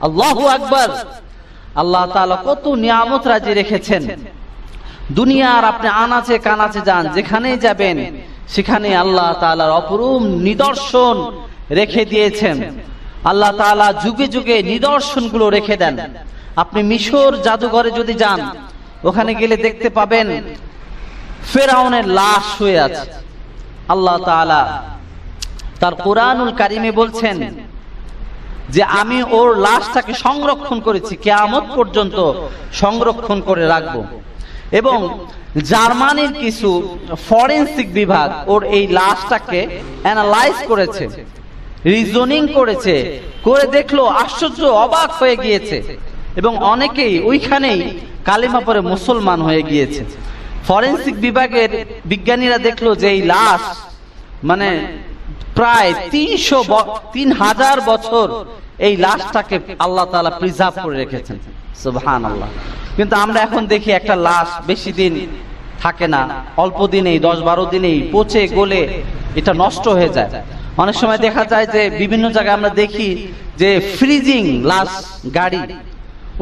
আল্লাহু আকবার। আল্লাহ তাআলা কত নিয়ামত রাজি রেখেছেন। দুনিয়ার আপনি আনাচে কানাচে যান, যেখানেই যাবেন সেখানে আল্লাহ তাআলার অপরূপ নিদর্শন রেখে দিয়েছেন। আল্লাহ তাআলা যুগে যুগে নিদর্শনগুলো রেখে দেন। আপনি মিশর জাদুঘরে যদি যান, ওখানে গেলে দেখতে পাবেন ফেরাউনের লাশ হয়ে আছে। আল্লাহ তাআলা তার কোরআনুল কারিমে বলছেন যে আমি ওর লাশটাকে সংরক্ষণ করেছি, কিয়ামত পর্যন্ত সংরক্ষণ করে রাখবো। এবং জার্মানির কিছু ফরেনসিক বিভাগ ওর এই লাশটাকে অ্যানালাইজ করেছে, রিজনিং করেছে, করে দেখলো, আশ্চর্য, অবাক হয়ে গিয়েছে। এবং অনেকেই ওইখানেই কালিমা পড়ে মুসলমান হয়ে গিয়েছে। ফরেনসিক বিভাগের বিজ্ঞানীরা দেখলো যে এই লাশ মানে প্রায় 3000 বছর এই লাশটাকে আল্লাহ তাআলা প্রিজার্ভ করে রেখেছেন। সুবহানাল্লাহ। কিন্তু আমরা এখন দেখি একটা লাশ বেশি দিন থাকে না, অল্প দিনেই 10-12 দিনেই পচে গলে এটা নষ্ট হয়ে যায়। অনেক সময় দেখা যায় যে বিভিন্ন জায়গায় আমরা দেখি যে ফ্রিজিং লাশ গাড়ি,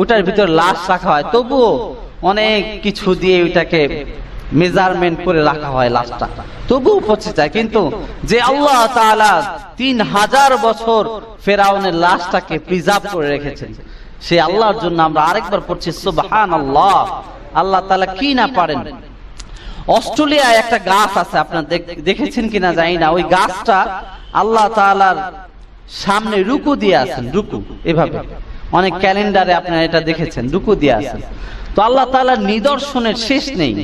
ওটার ভিতর লাশ রাখা হয়, তবুও অনেক কিছু দিয়ে ওইটাকে মেজারমেন্ট করে রাখা হয় লাশটা, তবুও পচে যায়। কিন্তু যে আল্লাহ তাআলা 3000 বছর ফেরাউনের লাশটাকে প্রিজার্ভ করে রেখেছেন, সে আল্লাহর জন্য আমরা আরেকবার পড়ছি সুবহানাল্লাহ। আল্লাহ তাআলা কি না পারেন। অস্ট্রেলিয়ায় একটা গাছ আছে, আপনারা দেখেছেন কিনা জানি না। ওই গাছটা আল্লাহ তাআলার সামনে রুকু দিয়ে আছেন, রুকু এভাবে। অনেক ক্যালেন্ডারে আপনারা এটা দেখেছেন, রুকু দিয়ে আছেন। তো আল্লাহ তাআলার নিদর্শনের শেষ নেই।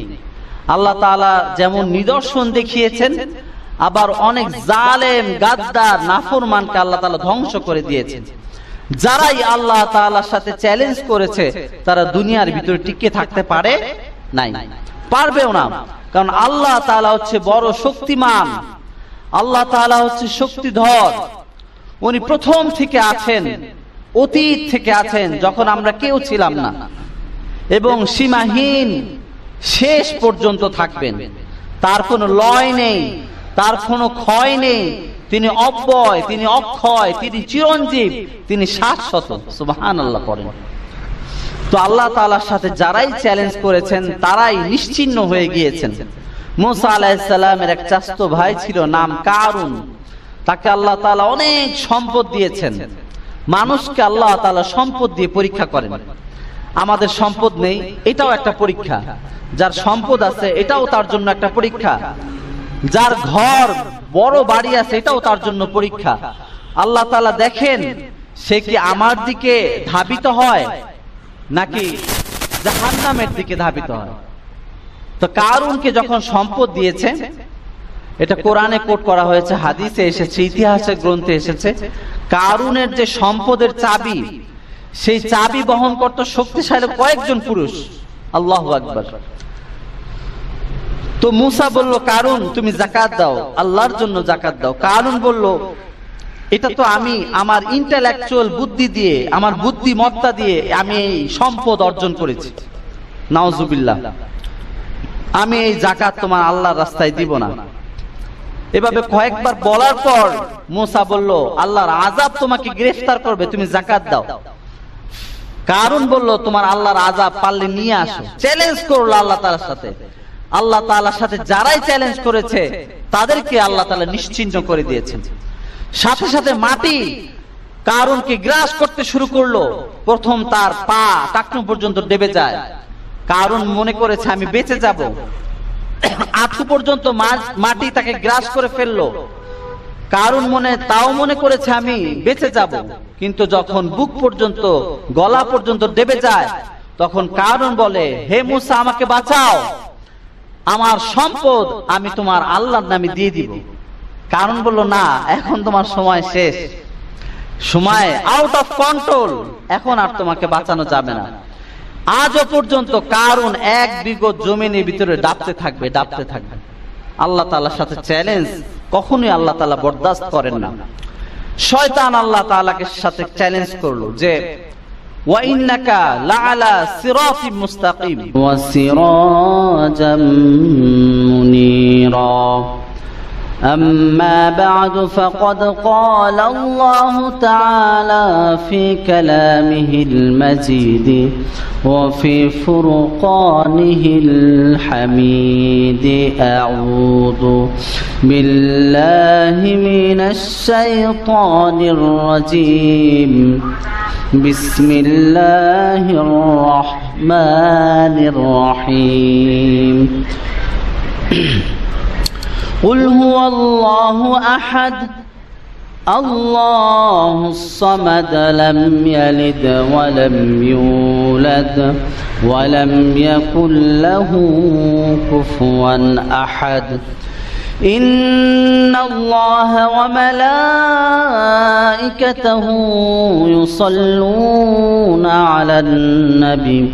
আল্লাহ তাআলা যেমন নিদর্শন দেখিয়েছেন, আবার অনেক জালেম গাদ্দার নাফরমানকে আল্লাহ তাআলা ধ্বংস করে দিয়েছেন। যারাই আল্লাহ তাআলার সাথে চ্যালেঞ্জ করেছে তারা দুনিয়ার ভিতরে টিকে থাকতে পারে নাই, পারবেও না। কারণ আল্লাহ তাআলা হচ্ছে বড় শক্তিমান, আল্লাহ তাআলা হচ্ছে শক্তিধর। উনি প্রথম থেকে আছেন, অতীত থেকে আছেন, যখন আমরা কেউ ছিলাম না, এবং সীমাহীন শেষ পর্যন্ত থাকবেন। তার কোনো লয় নেই, তার কোনো ক্ষয় নেই। তিনি অব্যয়, তিনি অক্ষয়, তিনি চিরঞ্জীব, তিনি শাশ্বত। সুবহানাল্লাহ পড়েন। তো আল্লাহ তাআলার সাথে যারাই চ্যালেঞ্জ করেছেন তারাই নিশ্চিহ্ন হয়ে গিয়েছেন। মুসা আলাইহিস সালামের এক চাচাতো ভাই ছিল, নাম কারুন। তাকে আল্লাহ তাআলা অনেক সম্পদ দিয়েছেন। মানুষকে আল্লাহ তাআলা সম্পদ দিয়ে পরীক্ষা করেন। আমাদের সম্পদ নেই, এটাও একটা পরীক্ষা। যার সম্পদ আছে এটাও তার জন্য একটা পরীক্ষা। যার ঘর বড় বাড়ি আছে এটাও তার জন্য পরীক্ষা। আল্লাহ তাআলা দেখেন সে কি আমার দিকে ধাবিত হয় নাকি জাহান্নামের দিকে ধাবিত হয়। তো কারুনকে যখন সম্পদ দিয়েছে, এটা কোরআনে কোট করা হয়েছে, হাদিসে এসেছে, ইতিহাসের গ্রন্থে এসেছে, কারুনের যে সম্পদের চাবি, সেই চাবি বহন করত শক্তিশালী কয়েকজন পুরুষ। আল্লাহু আকবার। তো মুসা বলল, কারুন তুমি যাকাত দাও, আল্লাহর জন্য যাকাত দাও। কারুন বলল, এটা তো আমি আমার ইন্টেলেকচুয়াল বুদ্ধি দিয়ে, আমার বুদ্ধিমত্তা দিয়ে আমি এই সম্পদ অর্জন করেছি। নাউজুবিল্লাহ। আমি এই যাকাত তোমার আল্লাহর রাস্তায় দিব না। এভাবে কয়েকবার বলার পর মুসা বলল, আল্লাহর আযাব তোমাকে গ্রেফতার করবে, তুমি যাকাত দাও। কারুন বলল, তোমার আল্লাহর আযাব পারলে নিয়ে আসো। চ্যালেঞ্জ করলো আল্লাহ তাআলার সাথে। আল্লাহ তাআলার সাথে যারাই চ্যালেঞ্জ করেছে তাদেরকে আল্লাহ তাআলা নিশ্চিহ্ন করে দিয়েছেন। সাথে সাথে মাটি কারুনকে গ্রাস করতে শুরু করলো। প্রথম তার পা টাকনু পর্যন্ত ডেবে যায়। কারুন মনে করেছে আমি বেঁচে যাব। আঁটু পর্যন্ত মাটি তাকে গ্রাস করে ফেললো। কারুন তাও মনে করেছে আমি বেঁচে যাব। কিন্তু যখন বুক পর্যন্ত, গলা পর্যন্ত ডেবে যায়, তখন কারুন বলে, হে মুসা আমাকে বাঁচাও, আমার সম্পদ আমি তোমার আল্লাহর নামে দিয়ে দিব। কারুন বলল, না, এখন তোমার সময় শেষ, সময় আউট অফ কন্ট্রোল, এখন আর তোমাকে বাঁচানো যাবে না। আজও পর্যন্ত কারুন 1 বিঘা জমিনের ভিতরে ডাবতে থাকবে। আল্লাহ তাআলার সাথে চ্যালেঞ্জ কখনোই আল্লাহ তাআলা বরদাস্ত করেন না। শয়তান আল্লাহ তাআলাকে সাথে চ্যালেঞ্জ করলো যে ওয়া ইন্নাকা লাআলা সিরাতিম মুস্তাকিম ওয়া সিরাজাম মুনীরা। أما بعد فقد قال الله تعالى في كلامه المجيد وفي فرقانه الحميد أعوذ بالله من الشيطان الرجيم بسم الله الرحمن الرحيم قل هو الله أحد الله الصمد لم يلد ولم يولد ولم يكن له كفوا أحد إن الله وملائكته يصلون على النبي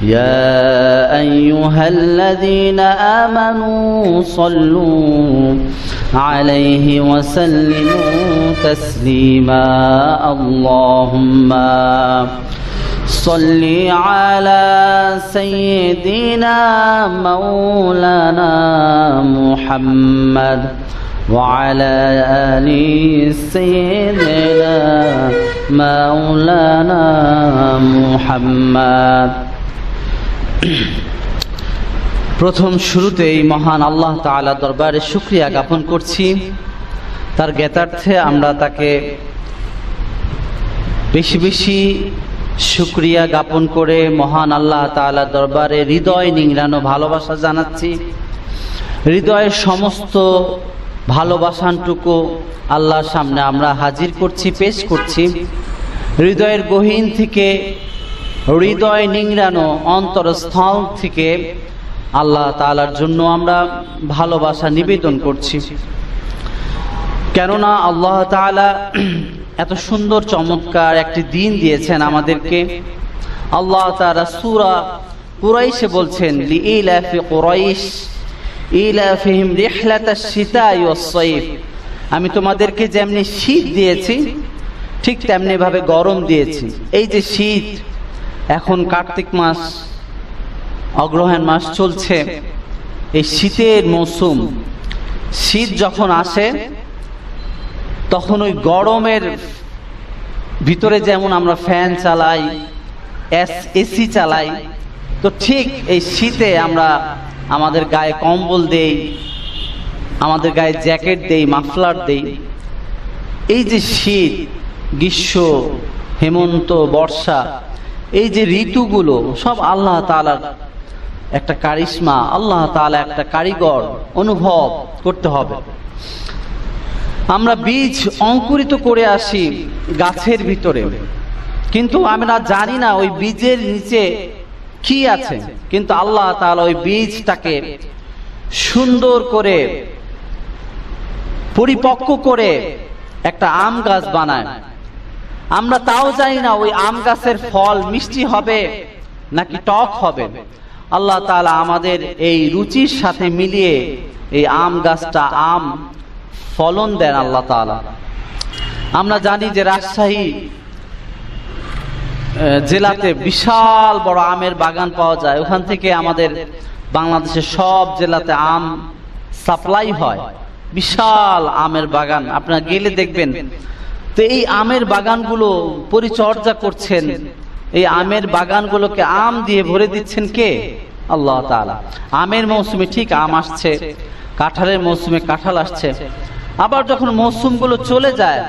يا أيها الذين آمنوا صلوا عليه وسلموا تسليما اللهم صل على سيدنا مولانا محمد وعلى آل سيدنا مولانا محمد প্রথম শুরুতেই মহান আল্লাহ তাআলা দরবারে শুকরিয়া জ্ঞাপন করছি। তার জ্ঞাতার্থে আমরা তাকে বেশি বেশি শুকরিয়া জ্ঞাপন করে মহান আল্লাহ তাআলা দরবারে হৃদয় নিংড়ানো ভালোবাসা জানাচ্ছি। হৃদয়ের সমস্ত ভালোবাসাটুকু আল্লাহর সামনে আমরা হাজির করছি, পেশ করছি। হৃদয়ের গহীন থেকে, হৃদয় নিংড়ানো অন্তরস্থল থেকে আল্লাহ তাআলার জন্য আমরা ভালোবাসা নিবেদন করছি। কেননা আল্লাহ তাআলা এত সুন্দর চমৎকার একটি দিন দিয়েছেন আমাদেরকে। আল্লাহ তাআলা সূরা কুরাইশে বলছেন লিইলাফি কুরাইশ ইলাফিহিম রিহলাতাশ শিতাই ওয়াস সাইফ, আমি তোমাদেরকে যেমনি শীত দিয়েছি ঠিক তেমনি ভাবে গরম দিয়েছি। এই যে শীত, এখন কার্তিক মাস, অগ্রহায়ণ মাস চলছে, এই শীতের মৌসুম। শীত যখন আসে তখন ওই গরমের ভিতরে যেমন আমরা ফ্যান চালাই, এসি চালাই, তো ঠিক এই শীতে আমরা আমাদের গায়ে কম্বল দেই, আমাদের গায়ে জ্যাকেট দেই, মাফলার দেই। এই যে শীত, গ্রীষ্ম, হেমন্ত, বর্ষা, এই যে ঋতুগুলো সব আল্লাহ তাআলার একটা কারিশমা, আল্লাহ তাআলা একটা কারিগর, অনুভব করতে হবে। আমরা বীজ অঙ্কুরিত করে আসি গাছের ভিতরে, কিন্তু আমরা জানি না ওই বীজের নিচে কি আছে। কিন্তু আল্লাহ তাআলা ওই বীজটাকে সুন্দর করে পরিপক্ক করে একটা আম গাছ বানায়। আমরা তাও জানি না ওই আম গাছের ফল মিষ্টি হবে নাকি টক হবে। আল্লাহ তাআলা আমাদের এই রুচির সাথে মিলিয়ে এই আম গাছটা আম ফলন দেন আল্লাহ তাআলা। আমরা জানি যে রাজশাহী জেলাতে বিশাল বড় আমের বাগান পাওয়া যায়। ওখান থেকে আমাদের বাংলাদেশের সব জেলাতে আম সাপ্লাই হয়, বিশাল আমের বাগান, আপনারা গেলে দেখবেন। তো এই আমের বাগানগুলো পরিচর্যা করছেন, এই আমের বাগানগুলোকে আম দিয়ে ভরে দিচ্ছেন কে? আল্লাহ তাআলা। আমের মৌসুমে ঠিক আম আসছে, কাঁঠালের মৌসুমে কাঁঠাল আসছে। আবার যখন মৌসুমগুলো চলে যায়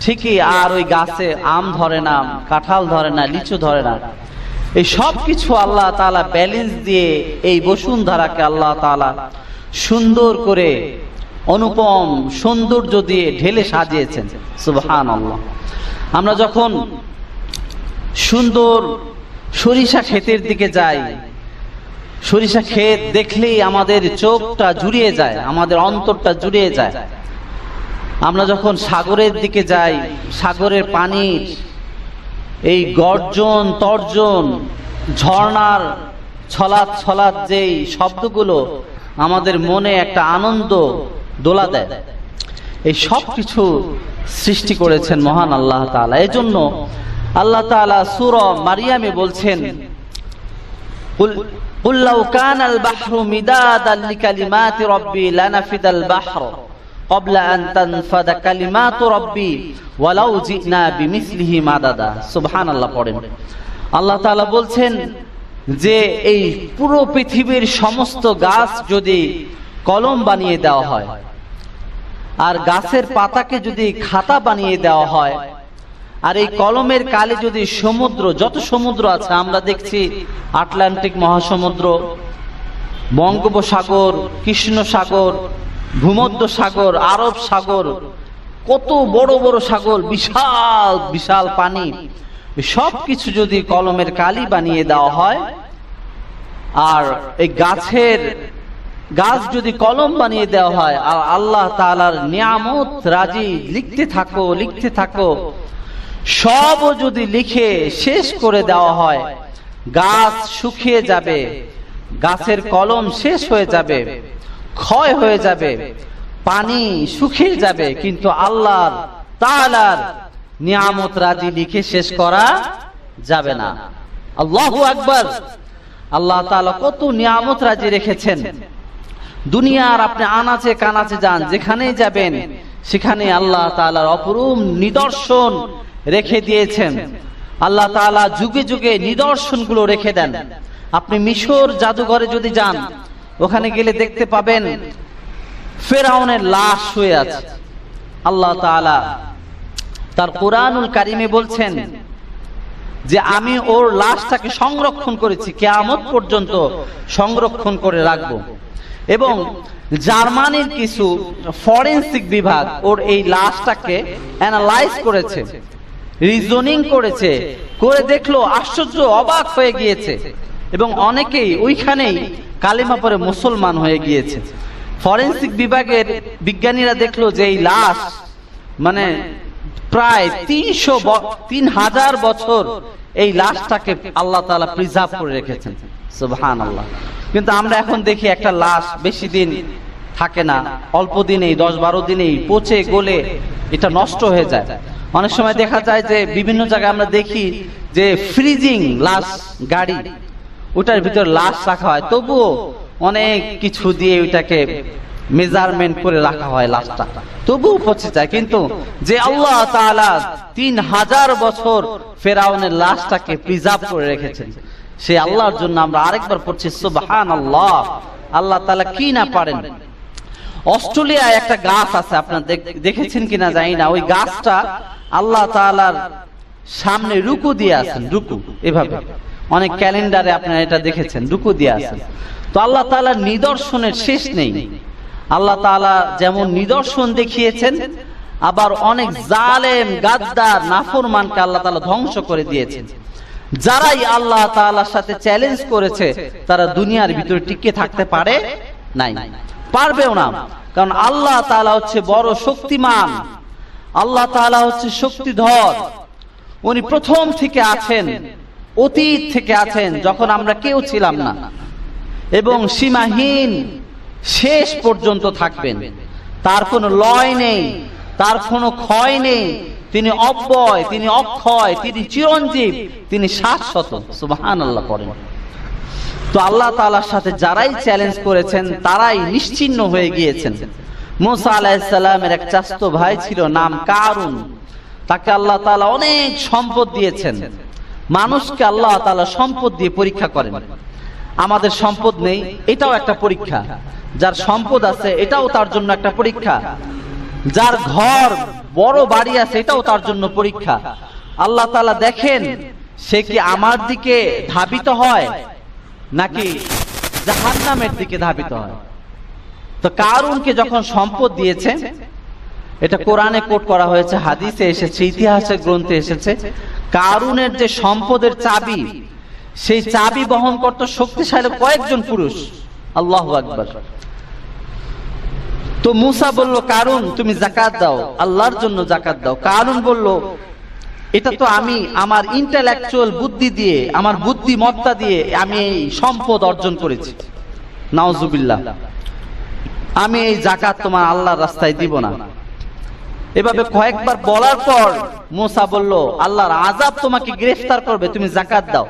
ঠিকই আর ওই গাছে আম ধরে না, কাঁঠাল ধরে না, লিচু ধরে না। এই সব কিছু আল্লাহ তাআলা ব্যালেন্স দিয়ে এই বসুন্ধরাকে আল্লাহ তাআলা সুন্দর করে অনুপম সৌন্দর্য দিয়ে ঢেলে সাজিয়েছেন। সুবহানাল্লাহ। আমরা যখন সুন্দর সরিষা ক্ষেতের দিকে যাই, সরিষা ক্ষেত দেখলেই আমাদের চোখটা জুড়িয়ে যায়, আমাদের অন্তরটা জুড়িয়ে যায়। আমরা যখন সাগরের দিকে যাই, সাগরের পানির এই গর্জন তর্জন, ঝর্ণার ছলাৎ ছলাৎ যেই শব্দগুলো আমাদের মনে একটা আনন্দ দোলা দেয়। এই সব কিছু সৃষ্টি করেছেন মহান আল্লাহ তাআলা। এজন্য আল্লাহ তাআলা সূরা মারিয়ামে বলছেন, কুল লাউ কানাল বাহরু মিদাদান লিকালিমাতি রাব্বি লানাফিদাল বাহরু ক্বাবলা আন তানফাদা কালিমাতু রাব্বি ওয়ালাউ জিনা বিমিসলিহি মাদাদা। সুবহানাল্লাহ পড়েন। আল্লাহ তাআলা বলছেন যে এই পুরো পৃথিবীর সমস্ত গাছ যদি কলম বানিয়ে দেওয়া হয়, আর গাছের পাতাকে যদি খাতা বানিয়ে দেওয়া হয়, আর এই কলমের কালি যদি সমুদ্র, যত সমুদ্র আছে আমরা দেখছি, আটলান্টিক মহাসমুদ্র, বঙ্গোপসাগর, কৃষ্ণ সাগর, ভূমধ্য সাগর, আরব সাগর, কত বড় বড় সাগর, বিশাল বিশাল পানি, সবকিছু যদি কলমের কালি বানিয়ে দেওয়া হয়, আর এই গাছ যদি কলম বানিয়ে দেওয়া হয়, আর আল্লাহ তাআলার নিয়ামত রাজি লিখতে থাকো, সব যদি লিখে শেষ করে দেওয়া হয়, গাছ শুকিয়ে যাবে, গাছের কলম শেষ হয়ে যাবে, ক্ষয় হয়ে যাবে, পানি শুকিয়ে যাবে, কিন্তু আল্লাহ তাআলার নিয়ামত রাজি লিখে শেষ করা যাবে না। আল্লাহু আকবার। আল্লাহ তাআলা কত নিয়ামত রাজি রেখেছেন। দুনিয়ার আপনি আনাচে কানাচে যান, যেখানেই যাবেন সেখানে আল্লাহ তাআলার অপরূপ নিদর্শন রেখে দিয়েছেন। আল্লাহ তাআলা যুগে যুগে নিদর্শনগুলো রেখে দেন। আপনি মিশর জাদুঘরে যদি যান, ওখানে গেলে দেখতে পাবেন ফেরাউনের লাশ শুয়ে আছে। আল্লাহ তাআলা তার কোরআনুল কারিমে বলছেন যে আমি ওর লাশটাকে সংরক্ষণ করেছি, কিয়ামত পর্যন্ত সংরক্ষণ করে রাখবো। এবং জার্মানির কিছু ফরেনসিক বিভাগ ওর এই লাশটাকে অ্যানালাইজ করেছে, রিজনিং করেছে, করে দেখলো, আশ্চর্য, অবাক হয়ে গিয়েছে, এবং অনেকেই ওইখানেই কালিমা পড়ে মুসলমান হয়ে গিয়েছে। ফরেনসিক বিভাগের বিজ্ঞানীরা দেখলো যে এই লাশ মানে প্রায় ৩০০০ বছর এই লাশটাকে আল্লাহ তাআলা প্রিজার্ভ করে রেখেছেন। সুবহানাল্লাহ। কিন্তু আমরা এখন দেখি একটা লাশ বেশি দিন থাকে না, অল্প দিনেই ১০-১২ দিনেই পচে গলে এটা নষ্ট হয়ে যায়। অনেক সময় দেখা যায় যে বিভিন্ন জায়গায় আমরা দেখি যে ফ্রিজিং লাশ গাড়ি, ওটার ভিতর লাশ রাখা হয়, তবুও অনেক কিছু দিয়ে ওইটাকে মেজারমেন্ট করে রাখা হয় লাশটা, তবুও পচে যায়। কিন্তু যে আল্লাহ তাআলা ৩০০০ বছর ফেরাউনের লাশটাকে প্রিজার্ভ করে রেখেছেন, সেই আল্লাহর জন্য আমরা আরেকবার পড়ছি সুবহানাল্লাহ। আল্লাহ তাআলা কি না পারেন। অস্ট্রেলিয়ায় একটা গাছ আছে, আপনারা দেখেছেন কিনা জানি না, ওই গাছটা আল্লাহ তাআলার সামনে রুকু দিয়ে আছেন, রুকু এভাবে, অনেক ক্যালেন্ডারে আপনারা এটা দেখেছেন, রুকু দিয়ে আছেন। তো আল্লাহ তাআলার নিদর্শনের শেষ নেই। আল্লাহ তাআলা যেমন নিদর্শন দেখিয়েছেন, আবার অনেক জালেম গাদ্দার নাফরমানকে আল্লাহ তাআলা ধ্বংস করে দিয়েছেন। যারাই আল্লাহ তাআলার সাথে চ্যালেঞ্জ করেছে, তারা দুনিয়ার ভিতরে টিকে থাকতে পারে নাই, পারবেও না। কারণ আল্লাহ তাআলা হচ্ছে বড় শক্তিমান, আল্লাহ তাআলা হচ্ছে শক্তিধর। উনি প্রথম থেকে আছেন, অতীত থেকে আছেন, যখন আমরা কেউ ছিলাম না, এবং সীমাহীন শেষ পর্যন্ত থাকবেন। তার কোনো লয় নেই, তার কোনো ক্ষয় নেই। তিনি অব্যয়, তিনি অক্ষয়, তিনি চিরঞ্জীব, তিনি শাশ্বত। সুবহানাল্লাহ পড়েন। তো আল্লাহ তাআলার সাথে যারাই চ্যালেঞ্জ করেছেন, তারাই নিশ্চিহ্ন হয়ে গিয়েছেন। মুসা আলাইহিস সালামের এক চাচাতো ভাই ছিল, নাম কারুন। তাকে আল্লাহ তাআলা অনেক সম্পদ দিয়েছেন। মানুষকে আল্লাহ তাআলা সম্পদ দিয়ে পরীক্ষা করেন। আমাদের সম্পদ নেই, এটাও একটা পরীক্ষা। যার সম্পদ আছে, এটাও তার জন্য একটা পরীক্ষা। যার ঘর, বড় বাড়ি আছে, এটাও তার জন্য পরীক্ষা। আল্লাহ তাআলা দেখেন সে কি আমার দিকে ধাবিত হয় নাকি জাহান্নামের দিকে ধাবিত হয়। তো কারুনকে যখন সম্পদ দিয়েছে, এটা কোরআনে কোট করা হয়েছে, হাদিসে এসেছে, ইতিহাসের গ্রন্থে এসেছে, কারুনের যে সম্পদের চাবি, সেই চাবি বহন করত শক্তিশালী কয়েকজন পুরুষ। আল্লাহু আকবার। তো মুসা বলল, কারুন তুমি যাকাত দাও, আল্লাহর জন্য যাকাত দাও। কারুন বলল, এটা তো আমি আমার ইন্টেলেকচুয়াল বুদ্ধি দিয়ে, আমার বুদ্ধিমত্তা দিয়ে আমি এই সম্পদ অর্জন করেছি, নাউজুবিল্লাহ, আমি এই যাকাত তোমার আল্লাহর রাস্তায় দিব না। এভাবে কয়েকবার বলার পর মুসা বলল, আল্লাহর আযাব তোমাকে গ্রেফতার করবে, তুমি যাকাত দাও।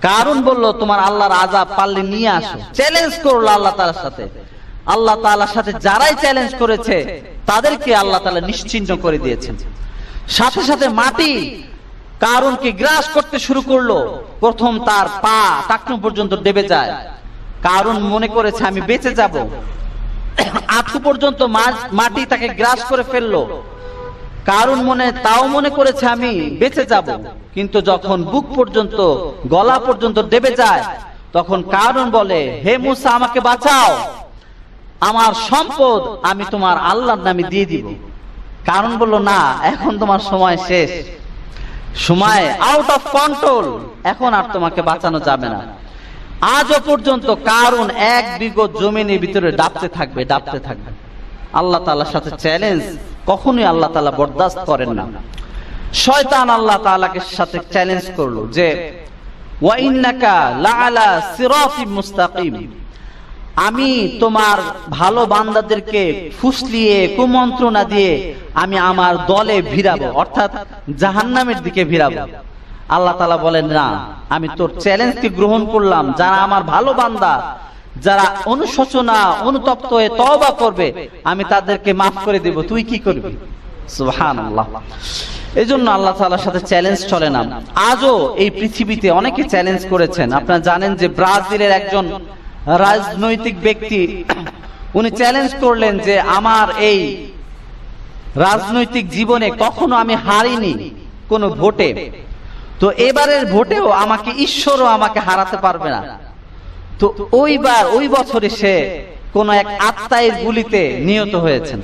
কারুন বলল, তোমার আল্লাহর আযাব পারলে নিয়ে আসো, চ্যালেঞ্জ করলো আল্লাহ তাআলার সাথে। আল্লাহ তাআলার সাথে যারাই চ্যালেঞ্জ করেছে তাদেরকে আল্লাহ তাআলা নিশ্চিহ্ন করে দিয়েছেন। সাথে সাথে মাটি কারুনকে গ্রাস করতে শুরু করলো। প্রথম তার পা টাকনু পর্যন্ত ডেবে যায়। কারুন মনে করেছে আমি বেঁচে যাব, আঁটু পর্যন্ত মাটি তাকে গ্রাস করে ফেললো। কারুন মনে করেছে আমি বেঁচে যাব, কিন্তু যখন বুক পর্যন্ত গলা পর্যন্ত ডেবে যায় তখন কারুন বলে, হে মুসা আমাকে বাঁচাও, আমার সম্পদ আমি তোমার আল্লাহর নামে দিয়ে দিব। কারুন বলল, না, এখন তোমার সময় শেষ, সময় আউট অফ কন্ট্রোল, এখন আর তোমাকে বাঁচানো যাবে না। আজও পর্যন্ত কারুন এক বিঘত জমিনের ভিতরে ডাবতে থাকবে। আল্লাহ তাআলার সাথে চ্যালেঞ্জ কখনোই আল্লাহ তাআলা বরদাস্ত করেন না। শয়তান আল্লাহ তাআলাকে সাথে চ্যালেঞ্জ করলো যে ওয়া ইন্নাকা লাআলা সিরাতিম মুস্তাকিম, আমি তোমার ভালো বান্দাদেরকে ফুসলিয়ে কুমন্ত্রণা দিয়ে আমি আমার দলে ভিড়াবো, অর্থাৎ জাহান্নামের দিকে ভিড়াবো। আল্লাহ তাআলা বলেন, না, আমি তোর চ্যালেঞ্জকে গ্রহণ করলাম। যারা আমার ভালো বান্দা, যারা অনুশোচনা অনুতপ্ত হয়ে তওবা করবে, আমি তাদেরকে মাফ করে দেব, তুই কি করবি? সুবহানাল্লাহ। এইজন্য আল্লাহ তাআলার সাথে চ্যালেঞ্জ চলে না। আজও এই পৃথিবীতে অনেকে চ্যালেঞ্জ করেছেন। আপনারা জানেন যে ব্রাজিলের একজন রাজনৈতিক ব্যক্তি, উনি চ্যালেঞ্জ করলেন যে আমার এই রাজনৈতিক জীবনে কখনো আমি হারিনি কোন ভোটে, তো এবারের ভোটেও আমাকে ঈশ্বরও আমাকে হারাতে পারবে না। তো ওই বছরে সে কোন এক আত্মায়ের গুলিতে নিহত হয়েছেন।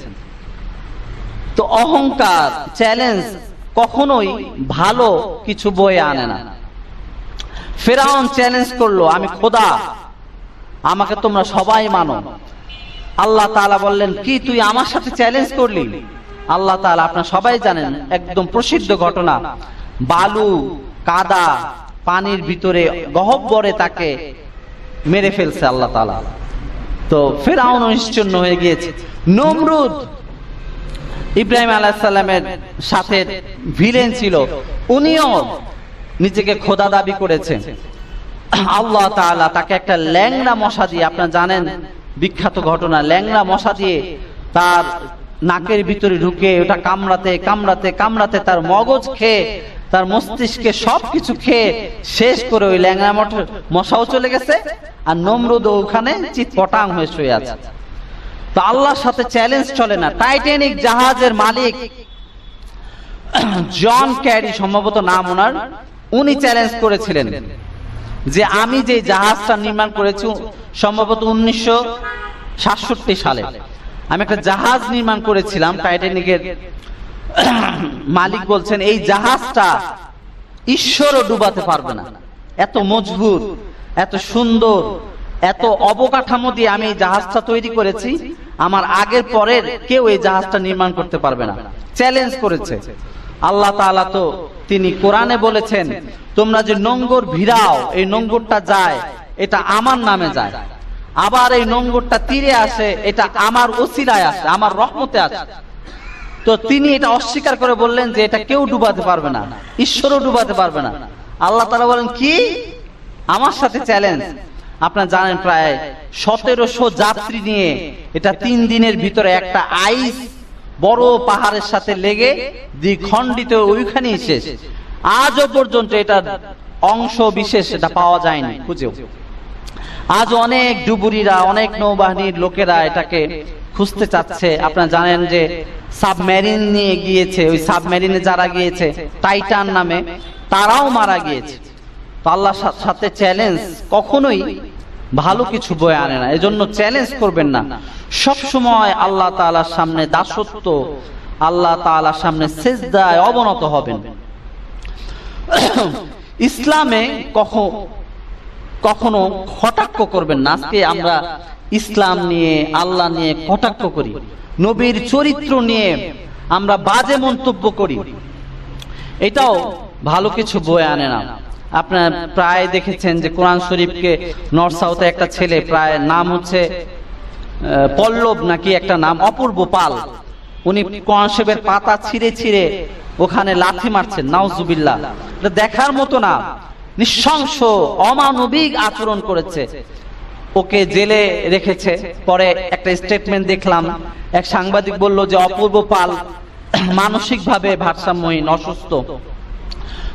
তো অহংকার, চ্যালেঞ্জ কখনোই ভালো কিছু বয়ে আনে না। ফেরাউন চ্যালেঞ্জ করলো, আমি খোদা, আমাকে তোমরা সবাই মানো। আল্লাহ তাআলা বললেন, কি তুই আমার সাথে চ্যালেঞ্জ করলি? আল্লাহ তাআলা আপনারা সবাই জানেন, একদম প্রসিদ্ধ ঘটনা, বালু কাদা পানির ভিতরে গহ্বরে তাকে মেরে ফেলছে আল্লাহ তাআলা। তো ফেরাউন নিশ্চিহ্ন হয়ে গিয়েছে। নমরুদ ইব্রাহিম আলাইহিস সালামের সাথে ভিলেন ছিল, উনিও নিজেকে খোদা দাবি করেছেন। আল্লাহ তাআলা তাকে একটা ল্যাংড়া মশা দিয়ে, আপনারা জানেন বিখ্যাত ঘটনা, ল্যাংড়া মশা দিয়ে তার নাকের ভিতরে ঢুকে ওটা কামড়াতে তার মগজ খেয়ে, তার মস্তিষ্কে সবকিছু খেয়ে শেষ করে ওই ল্যাংড়া মশাও চলে গেছে, আর নমরুদ ওখানে চিৎপটাং হয়ে শুয়ে আছে। তো আল্লাহর সাথে চ্যালেঞ্জ চলে না। টাইটানিক জাহাজের মালিক জন ক্যারি, সম্ভবত নাম ওনার, উনি চ্যালেঞ্জ করেছিলেন যে আমি যে জাহাজটা নির্মাণ করেছি সম্ভবত 1967 সালে আমি একটা জাহাজ নির্মাণ করেছিলাম টাইটানিকের। মালিক বলছেন এই জাহাজটা ঈশ্বরও ডুবাতে পারবে না, এত মজবুত, এত সুন্দর, এত অবকাঠামো দিয়ে আমি এই জাহাজটা তৈরি করেছি, আমার আগের পরের কেউ এই জাহাজটা নির্মাণ করতে পারবে না। চ্যালেঞ্জ করেছে। আল্লাহ তাআলা তো তিনি কোরআনে বলেছেন, তোমরা যে নোঙ্গর ভিড়াও, এই নোঙ্গরটা যায়, এটা আমার নামে যায়, আবার এই নোঙ্গরটা তীরে আসে, এটা আমার ওসিলায় আসে, আমার রহমতে আসে। তো তিনি এটা অস্বীকার করে বললেন যে এটা কেউ ডুবাতে পারবে না, ঈশ্বরও ডুবাতে পারবে না। আল্লাহ তাআলা বলেন, কি আমার সাথে চ্যালেঞ্জ? আপনারা জানেন প্রায় 1700 যাত্রী নিয়ে এটা 3 দিনের ভিতরে একটা আইস বড় পাহাড়ের সাথে লেগে দ্বিখণ্ডিত, ওইখানেই শেষ। আজও পর্যন্ত এটা অংশ বিশেষ এটা পাওয়া যায়নি খুঁজেও। আজ অনেক ডুবুরিরা, অনেক নৌবাহিনীর লোকেরা এটাকে খুঁজতে চাচ্ছে। আপনারা জানেন যে সাবমেরিন নিয়ে গিয়েছে, ওই সাবমেরিনে যারা গিয়েছে টাইটান নামে, তারাও মারা গিয়েছে। তো আল্লাহর সাথে চ্যালেঞ্জ কখনোই ভালো কিছু বয়ে আনে না। এজন্য চ্যালেঞ্জ করবেন না। সব সময় আল্লাহ তাআলার সামনে দাসত্ব, আল্লাহ তাআলার সামনে সিজদায় অবনত হবেন। ইসলামে কখনো কটাক্ষ করবেন না। আজকে আমরা ইসলাম নিয়ে, আল্লাহ নিয়ে কটাক্ষ করি, নবীর চরিত্র নিয়ে আমরা বাজে মন্তব্য করি, এটাও ভালো কিছু বয়ে আনে না। আপনারা প্রায় দেখেছেন যে কোরআন শরীফকে নর্থ সাউথে একটা ছেলে, প্রায় নাম হচ্ছে পল্লব নাকি একটা নাম, অপূর্ব পাল, উনি কোরআন শরীফের পাতা ছিঁড়ে ছিঁড়ে ওখানে লাথি মারছেন, নাউজুবিল্লাহ। এটা দেখার মতো না, নৃশংস অমানবিক আচরণ করেছে। ওকে জেলে রেখেছে। পরে একটা স্টেটমেন্ট দেখলাম, এক সাংবাদিক বলল যে অপূর্ব পাল মানসিকভাবে ভারসাম্যহীন, অসুস্থ।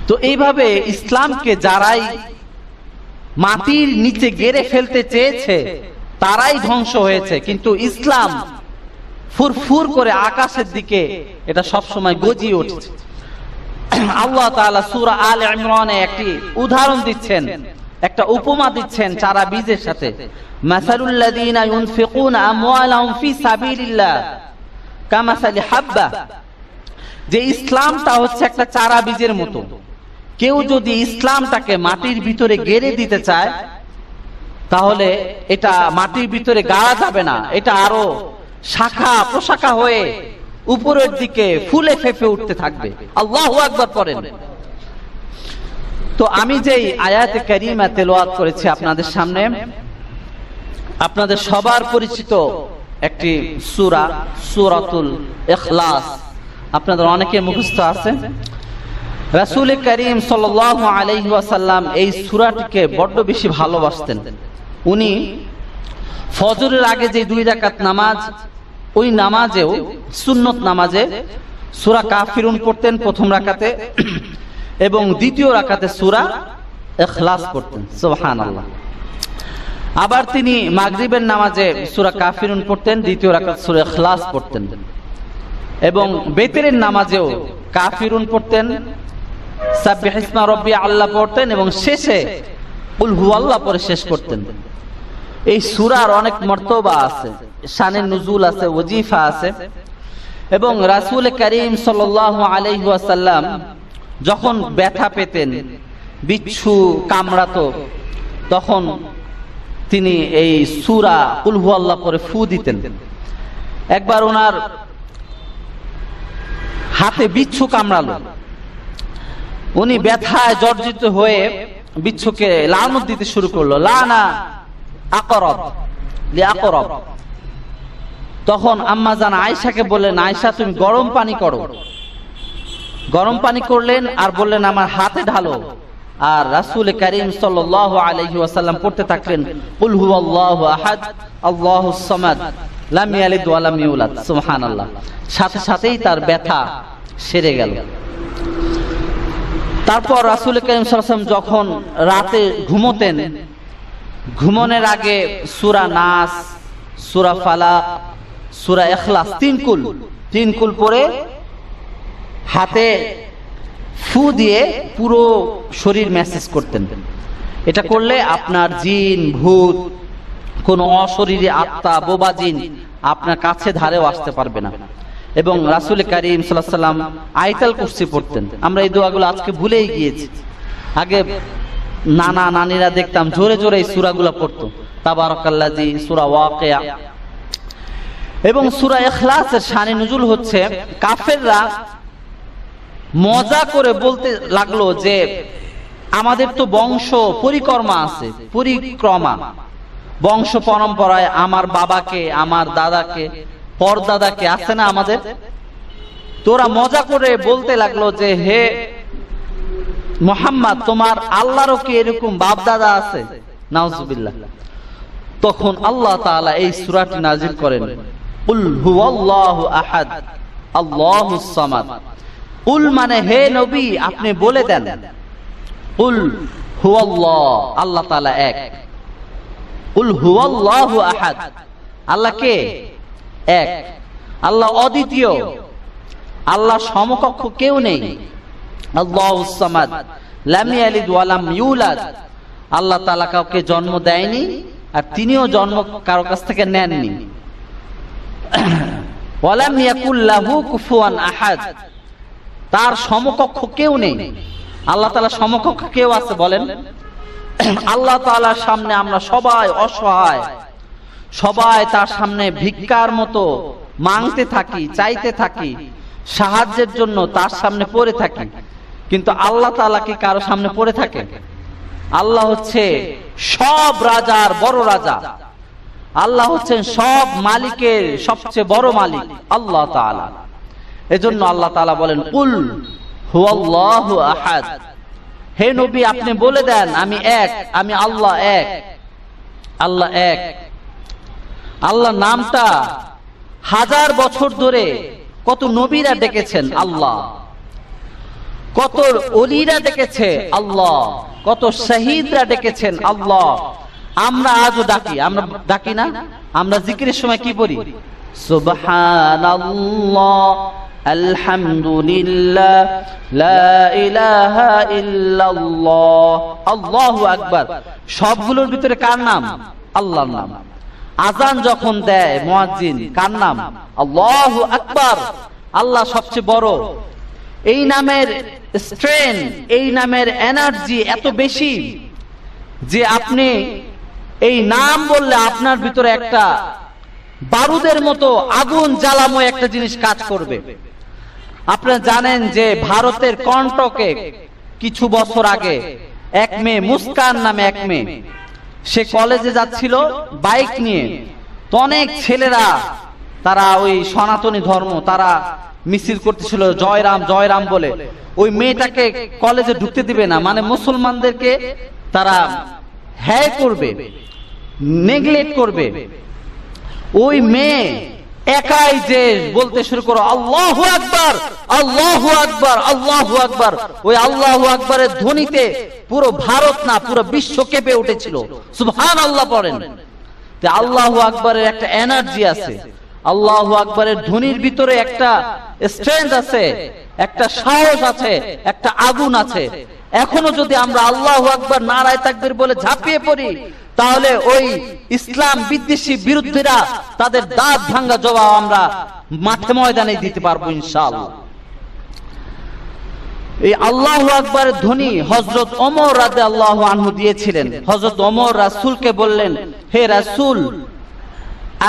তো এইভাবে ইসলামকে যারাই মাটির নিচে গেড়ে ফেলতে চেয়েছে তারাই ধ্বংস হয়েছে, কিন্তু ইসলাম ফুরফুর করে আকাশের দিকে এটা সবসময় গজিয়ে উঠছে। আল্লাহ তাআলা সূরা আলে ইমরানে একটি উদাহরণ দিচ্ছেন, একটা উপমা দিচ্ছেন চারা বীজের সাথে। মাসালুল লাযীনা ইউনফিকুনা আমওয়ালাহুম ফি সাবিলিল্লাহ কামাসালি হাব্বা, যে ইসলামটা হচ্ছে একটা চারা বীজের মতো। কেউ যদি ইসলামটাকে মাটির ভিতরে গেড়ে দিতে চায় তাহলে এটা মাটির ভিতরে গাড়া যাবে না, এটা আরো শাখা প্রশাখা হয়ে উপরের দিকে ফুলে ফেঁপে উঠতে থাকবে। আল্লাহু আকবার পড়েন। তো আমি যেই আয়াতে কারিমা তেলাওয়াত করেছি আপনাদের সামনে, আপনাদের সবার পরিচিত একটি সূরা, সূরাতুল ইখলাস, আপনাদের অনেকের মুখস্থ আছে। রাসূল করিম সাল্লাল্লাহু আলাইহি ওয়াসাল্লাম এই সূরাটিকে বড্ড বেশি ভালোবাসতেন। উনি ফজরের আগে যে 2 রাকাত নামাজ, ওই নামাজেও সুন্নত নামাজে সূরা কাফিরুন পড়তেন প্রথম রাকাতে, এবং দ্বিতীয় রাকাতে সূরা ইখলাস পড়তেন। সুবহানাল্লাহ। আবার তিনি মাগরিবের নামাজে সূরা কাফিরুন পড়তেন, দ্বিতীয় রাকাত সূরা ইখলাস পড়তেন, এবং বেতেরের নামাজেও কাফিরুন পড়তেন, সাব্বিহ ইসমা রাব্বি আল্লাহ পড়তেন, এবং শেষে কুল হুয়াল্লাহ পড়ে শেষ করতেন। এই সূরার অনেক মর্তবা আছে, শানে নুজুল আছে, ওজিফা আছে। এবং রাসূল করিম সাল্লাল্লাহু আলাইহি ওয়াসাল্লাম যখন ব্যথা পেতেন, বিচ্ছু কামড়াতো, তখন তিনি এই সূরা কুল হুয়াল্লাহ পড়ে ফু দিতেন। একবার ওনার হাতে বিচ্ছু কামড়ালো, উনি ব্যথায় জর্জরিত হয়ে বিচ্ছুকে লানত দিতে শুরু করলো, লানা আকরাব লিআকরাব। তখন আম্মা জান আয়েশাকে বললেন, আয়েশা তুমি গরম পানি করো। গরম পানি করলেন আর বললেন আমার হাতে ঢালো। আর রাসূল করিম সাল্লাল্লাহু আলাইহি ওয়াসাল্লাম পড়তে থাকলেন কুল হুয়াল্লাহু আহাদ আল্লাহুস সামাদ লাম ইয়ালিদ ওয়া লাম ইউলাদ। সুবহানাল্লাহ। সাথে সাথেই তার ব্যথা সেরে গেল। তারপর রাসূল করিম সাল্লাল্লাহু আলাইহি ওয়াসাল্লাম যখন রাতে ঘুমোতেন, ঘুমানোর আগে সূরা নাস, সূরা ফালাক, সূরা ইখলাস তিন কুল পড়ে হাতে ফু দিয়ে পুরো শরীর ম্যাসেজ করতেন। এটা করলে আপনার জিন ভূত, কোন অশরীরী আত্মা, বোবা জিন আপনার কাছে ধারেও আসতে পারবে না। এবং রাসূল করিম সাল্লাল্লাহু আলাইহি ওয়াসাল্লাম আয়াতুল কুরসি পড়তেন। আমরা এই দোয়াগুলো আজকে ভুলেই গিয়েছি। আগে নানা নানিরা দেখতাম জোরে জোরে এই সূরাগুলো পড়তো, তাবারাকাল্লাযী, সূরা ওয়াকিয়া। এবং সূরা ইখলাসের শানে নুজুল হচ্ছে, কাফেররা মজা করে বলতে লাগলো যে আমাদের তো বংশ পরিক্রমা আছে, বংশ পরম্পরায় আমার বাবাকে, আমার দাদাকে, পরদাদাকে আছে না আমাদের। তোরা মজা করে বলতে লাগলো যে হে মুহাম্মদ, তোমার আল্লাহরও কি এরকম বাপ দাদা আছে? নাউজুবিল্লাহ। তখন আল্লাহ তাআলা এই সূরাটি নাযিল করেন, কুল হুয়াল্লাহু আহাদ আল্লাহুস সামাদ। কুল মানে হে নবী আপনি বলে দেন, কুল হুয়াল্লাহ, আল্লাহ তাআলা এক। কুল হুয়াল্লাহু আহাদ, আল্লাহ কে? এক। আল্লাহ অদ্বিতীয়, আল্লাহ সমকক্ষ কেউ নেই। আল্লাহুস সামাদ লাম ইয়ালিদ ওয়া লাম ইউলাদ, আল্লাহ তাআলা কাউকে জন্ম দেয়নি আর তিনিও জন্ম কারো কাছ থেকে নেননি। ওয়া লাম ইয়াকুল লাহু কুফুয়ান আহাদ, তার সমকক্ষ কেউ নেই। আল্লাহ তাআলা সমকক্ষ কেউ আছে বলেন? আল্লাহ তাআলার সামনে আমরা সবাই অসহায়, সবাই তার সামনে ভিক্ষার মতো মাংতে থাকি, চাইতে থাকি, সাহায্যের জন্য তার সামনে পড়ে থাকি। কিন্তু আল্লাহ তাআলা কি কারো সামনে পড়ে থাকে? আল্লাহ হচ্ছে সব রাজার বড় রাজা, আল্লাহ হচ্ছেন সব মালিকের সবচেয়ে বড় মালিক আল্লাহ তাআলা। এজন্য আল্লাহ তাআলা বলেন কুল হুয়াল্লাহু আহাদ, হে নবী আপনি বলে দেন আমি এক, আমি আল্লাহ এক। আল্লাহ এক। আল্লাহ নামটা হাজার বছর ধরে কত নবীরা ডেকেছেন আল্লাহ, কত ওলিরা ডেকেছে আল্লাহ, কত শহীদরা ডেকেছেন আল্লাহ। আমরা আজও ডাকি, আমরা ডাকি না? আমরা জিকিরের সময় কি বলি? সুবহানাল্লাহ, আলহামদুলিল্লাহ, লা ইলাহা ইল্লাল্লাহ, আল্লাহু আকবার। সবগুলোর ভিতরে কার নাম? আল্লাহর নাম। আজান যখন দেয় মুয়াজ্জিন, কার নাম? আল্লাহু আকবার। আল্লাহ সবচেয়ে বড়। এই নামের স্ট্রেংথ, এই নামের এনার্জি এত বেশি যে আপনি এই নাম বললে আপনার ভিতরে একটা বারুদের মতো আগুন জ্বালাময় একটা জিনিস কাজ করবে। আপনারা জানেন যে ভারতের কর্ণাটকে কিছু বছর আগে এক মেয়ে, মুস্কান নামে এক মেয়ে, সে কলেজে যাচ্ছিল বাইক নিয়ে। তো অনেক ছেলেরা, তারা ওই সনাতনী ধর্ম, তারা মিছিল করতেছিল জয় রাম জয় রাম বলে। ওই মেয়েটাকে কলেজে ঢুকতে দিবে না, মানে মুসলমানদেরকে তারা হ্যায় করবে, নেগলেক্ট করবে। ওই মেয়ে একাই যে বলতে শুরু করো আল্লাহু আকবার, আল্লাহু আকবার, আল্লাহু আকবার। ওই আল্লাহু আকবারের ধ্বনিতে পুরো ভারত না, পুরো বিশ্ব কেঁপে উঠেছিল। সুবহানাল্লাহ পড়েন। আল্লাহু আকবারের একটা এনার্জি আছে, আল্লাহু আকবারের ধ্বনির ভিতরে একটা স্ট্রেংথ আছে, একটা সাহস আছে, একটা আগুন আছে। এখনো যদি আমরা আল্লাহু আকবার নারায়ে তাকবীর বলে ঝাঁপিয়ে পড়ি, তাহলে ওই ইসলাম বিদ্বেষী বিরোধীরা তাদের দাঁত ভাঙ্গা জবাব আমরা মাঠে ময়দানে দিতে পারবো ইনশাআল্লাহ। এই আল্লাহু আকবারের ধ্বনি হযরত ওমর রাদিয়াল্লাহু আনহু দিয়েছিলেন। হযরত ওমর রাসূলকে বললেন, হে রাসূল,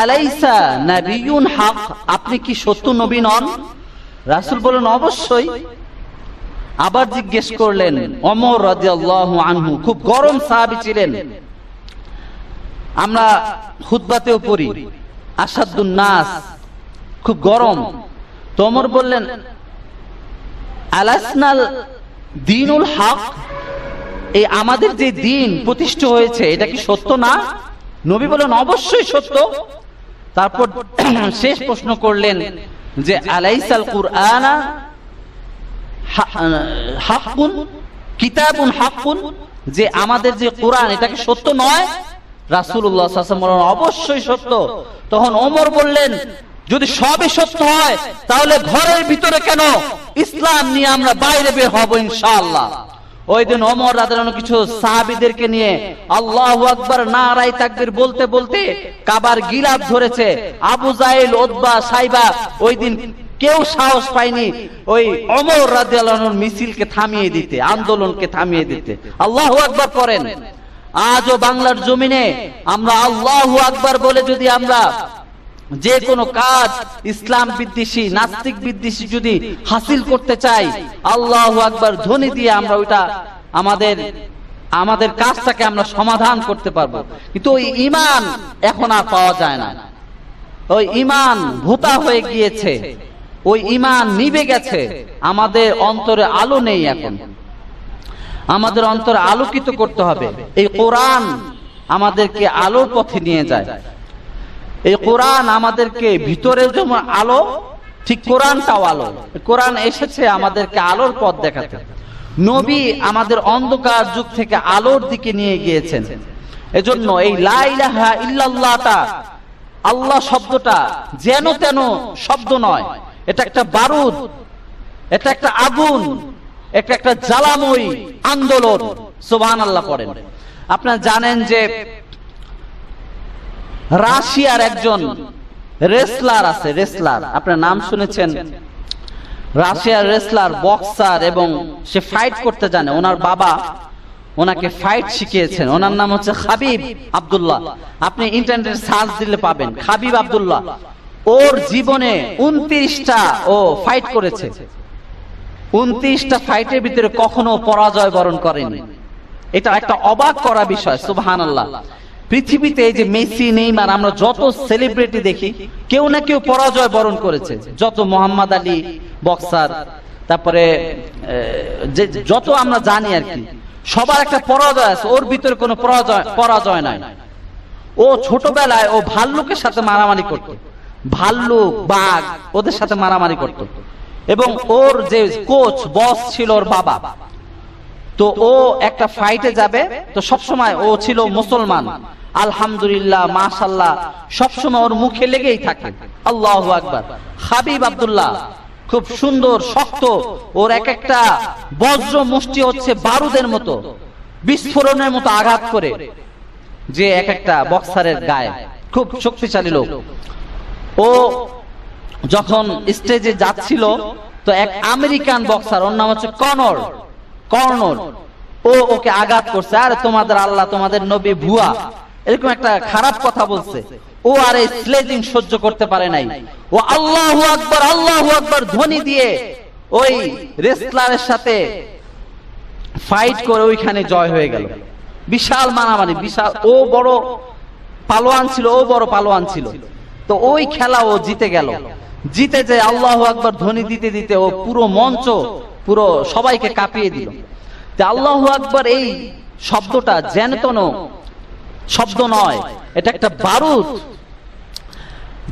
আলাইসা নাবিয়ুন হক, আপনি কি সত্য নবী নন? রাসূল বললেন, অবশ্যই। আবার জিজ্ঞেস করলেন। ওমর রাদিয়াল্লাহু আনহু খুব গরম সাহাবী ছিলেন, আমরা খুতবাতেও পড়ি আসাদুন নাস, খুব গরম। তো ওমর বললেন, আলাসনাল দ্বীনুল হক, এই আমাদের যে দ্বীন প্রতিষ্ঠা হয়েছে এটা কি সত্য না? নবী বলেন, অবশ্যই সত্য। তারপর শেষ প্রশ্ন করলেন যে আলাইসাল কুরআনা হাক্কুন, কিতাবুন হাক্কুন, যে আমাদের যে কোরআন এটা কি সত্য নয়? রাসূলুল্লাহ সাল্লাল্লাহু আলাইহি ওয়াসাল্লাম বলেন, অবশ্যই সত্য। তখন ওমর বললেন, যদি সবই সত্য হয় তাহলে ঘরের ভিতরে কেন ইসলাম নিয়ে আমরা বাইরে বের হব ইনশাআল্লাহ। ওই দিন ওমর রাদিয়াল্লাহু আনহু কিছু সাহাবীদেরকে নিয়ে আল্লাহু আকবার নারায়ে তাকবীর বলতে বলতে কাবার গিলাফ ধরেছে। আবু জাহেল, উতবা, সাইবা ওই দিন কেউ সাহস পায়নি ওই ওমর রাদিয়াল্লাহু আনহুর মিছিলকে থামিয়ে দিতে, আন্দোলনকে থামিয়ে দিতে। আল্লাহু আকবার করেন। আজও বাংলার জমিনে আমরা আল্লাহু আকবার বলে যদি আমরা যে কোনো কাজ ইসলাম বিদ্বেষী, নাস্তিক বিদ্বেষী যদি হাসিল করতে চাই, আল্লাহু আকবার ধ্বনি দিয়ে আমরা ওইটা আমাদের কাজটাকে আমরা সমাধান করতে পারবো। কিন্তু ওই ঈমান এখন আর পাওয়া যায় না। ওই ঈমান ভোঁতা হয়ে গিয়েছে, ওই ঈমান নিভে গেছে। আমাদের অন্তরে আলো নেই। এখন আমাদের অন্তরে আলোকিত করতে হবে। এই কোরআন আমাদেরকে আলোর পথে নিয়ে যায়। এই কোরআন আমাদেরকে ভিতরে যেমন আলো, ঠিক কোরআনটাও আলো। কোরআন এসেছে আমাদেরকে আলোর পথ দেখাতে। নবী আমাদের অন্ধকার যুগ থেকে আলোর দিকে নিয়ে গিয়েছেন। এজন্য এই লা ইলাহা ইল্লাল্লাহটা, আল্লাহ শব্দটা যেন তেন শব্দ নয়, এটা একটা বারুদ, এটা একটা আগুন, এটা একটা জ্বালাময়ী আন্দোলন। সুবহানাল্লাহ পড়েন। আপনারা জানেন যে রাশিয়ার একজন রেসলার আছে, রেসলার, আপনার নাম শুনেছেন? রাশিয়ার রেসলার, বক্সার, এবং সে ফাইট করতে জানে। ওনার বাবা ওনাকে ফাইট শিখিয়েছেন। ওনার নাম হচ্ছে খাবিব আব্দুল্লাহ। আপনি ইন্টারনেটে সার্চ দিলে পাবেন খাবিব আব্দুল্লাহ। ওর জীবনে 29টা ও ফাইট করেছে। 29টা ফাইটের ভিতরে কখনো পরাজয় বরণ করেনি। এটা একটা অবাক করা বিষয়। সুবহানাল্লাহ। পৃথিবীতে এই যে মেসি, নেইমার, আমরা যত সেলিব্রিটি দেখি, কেউ না কেউ পরাজয় বরণ করেছে। যত মোহাম্মদ আলী বক্সার, তারপরে যত আমরা জানি আর কি, সবার একটা পরাজয় আছে। ওর ভিতরে কোনো পরাজয় নাই। ও ছোটবেলায় ও ভাল্লুকের সাথে মারামারি করত, ভাল্লুক বাঘ ওদের সাথে মারামারি করত। এবং ওর যে কোচ বস ছিল ওর বাবা, তো ও একটা ফাইটে যাবে, তো সবসময় ও ছিল মুসলমান, আলহামদুলিল্লাহ মাশাআল্লাহ সবসময় ওর মুখে লেগেই থাকে আল্লাহু আকবার। হাবিব আব্দুল্লাহ খুব সুন্দর শক্ত, ওর এক একটা বজ্র মুষ্টি হচ্ছে বারুদের মতো, বিস্ফোরণের মতো আঘাত করে, যে এক একটা বক্সারের গায়ে, খুব শক্তিশালী লোক। ও যখন স্টেজে যাচ্ছিল, তো এক আমেরিকান বক্সার, ওর নাম হচ্ছে কর্নর, ও ওকে আঘাত করছে, আরে তোমাদের আল্লাহ তোমাদের নবী ভুয়া, এরকম একটা খারাপ কথা বলছে। ও আর এই স্লেজিং সহ্য করতে পারে নাই, ও আল্লাহু আকবার ধ্বনি দিয়ে ওই রেসলারের সাথে ফাইট করে ওইখানে জয় হয়ে গেল। বিশাল মারামারি, বিশাল, ও বড় পালোয়ান ছিল, ও বড় পালোয়ান ছিল। তো ওই খেলা ও জিতে গেল। জিতে যে আল্লাহু আকবার ধ্বনি দিতে দিতে ও পুরো মঞ্চ, পুরো সবাইকে কাঁপিয়ে দিল। তো আল্লাহু আকবার এই শব্দটা যেন তেন শব্দ নয়, এটা একটা বারুদ।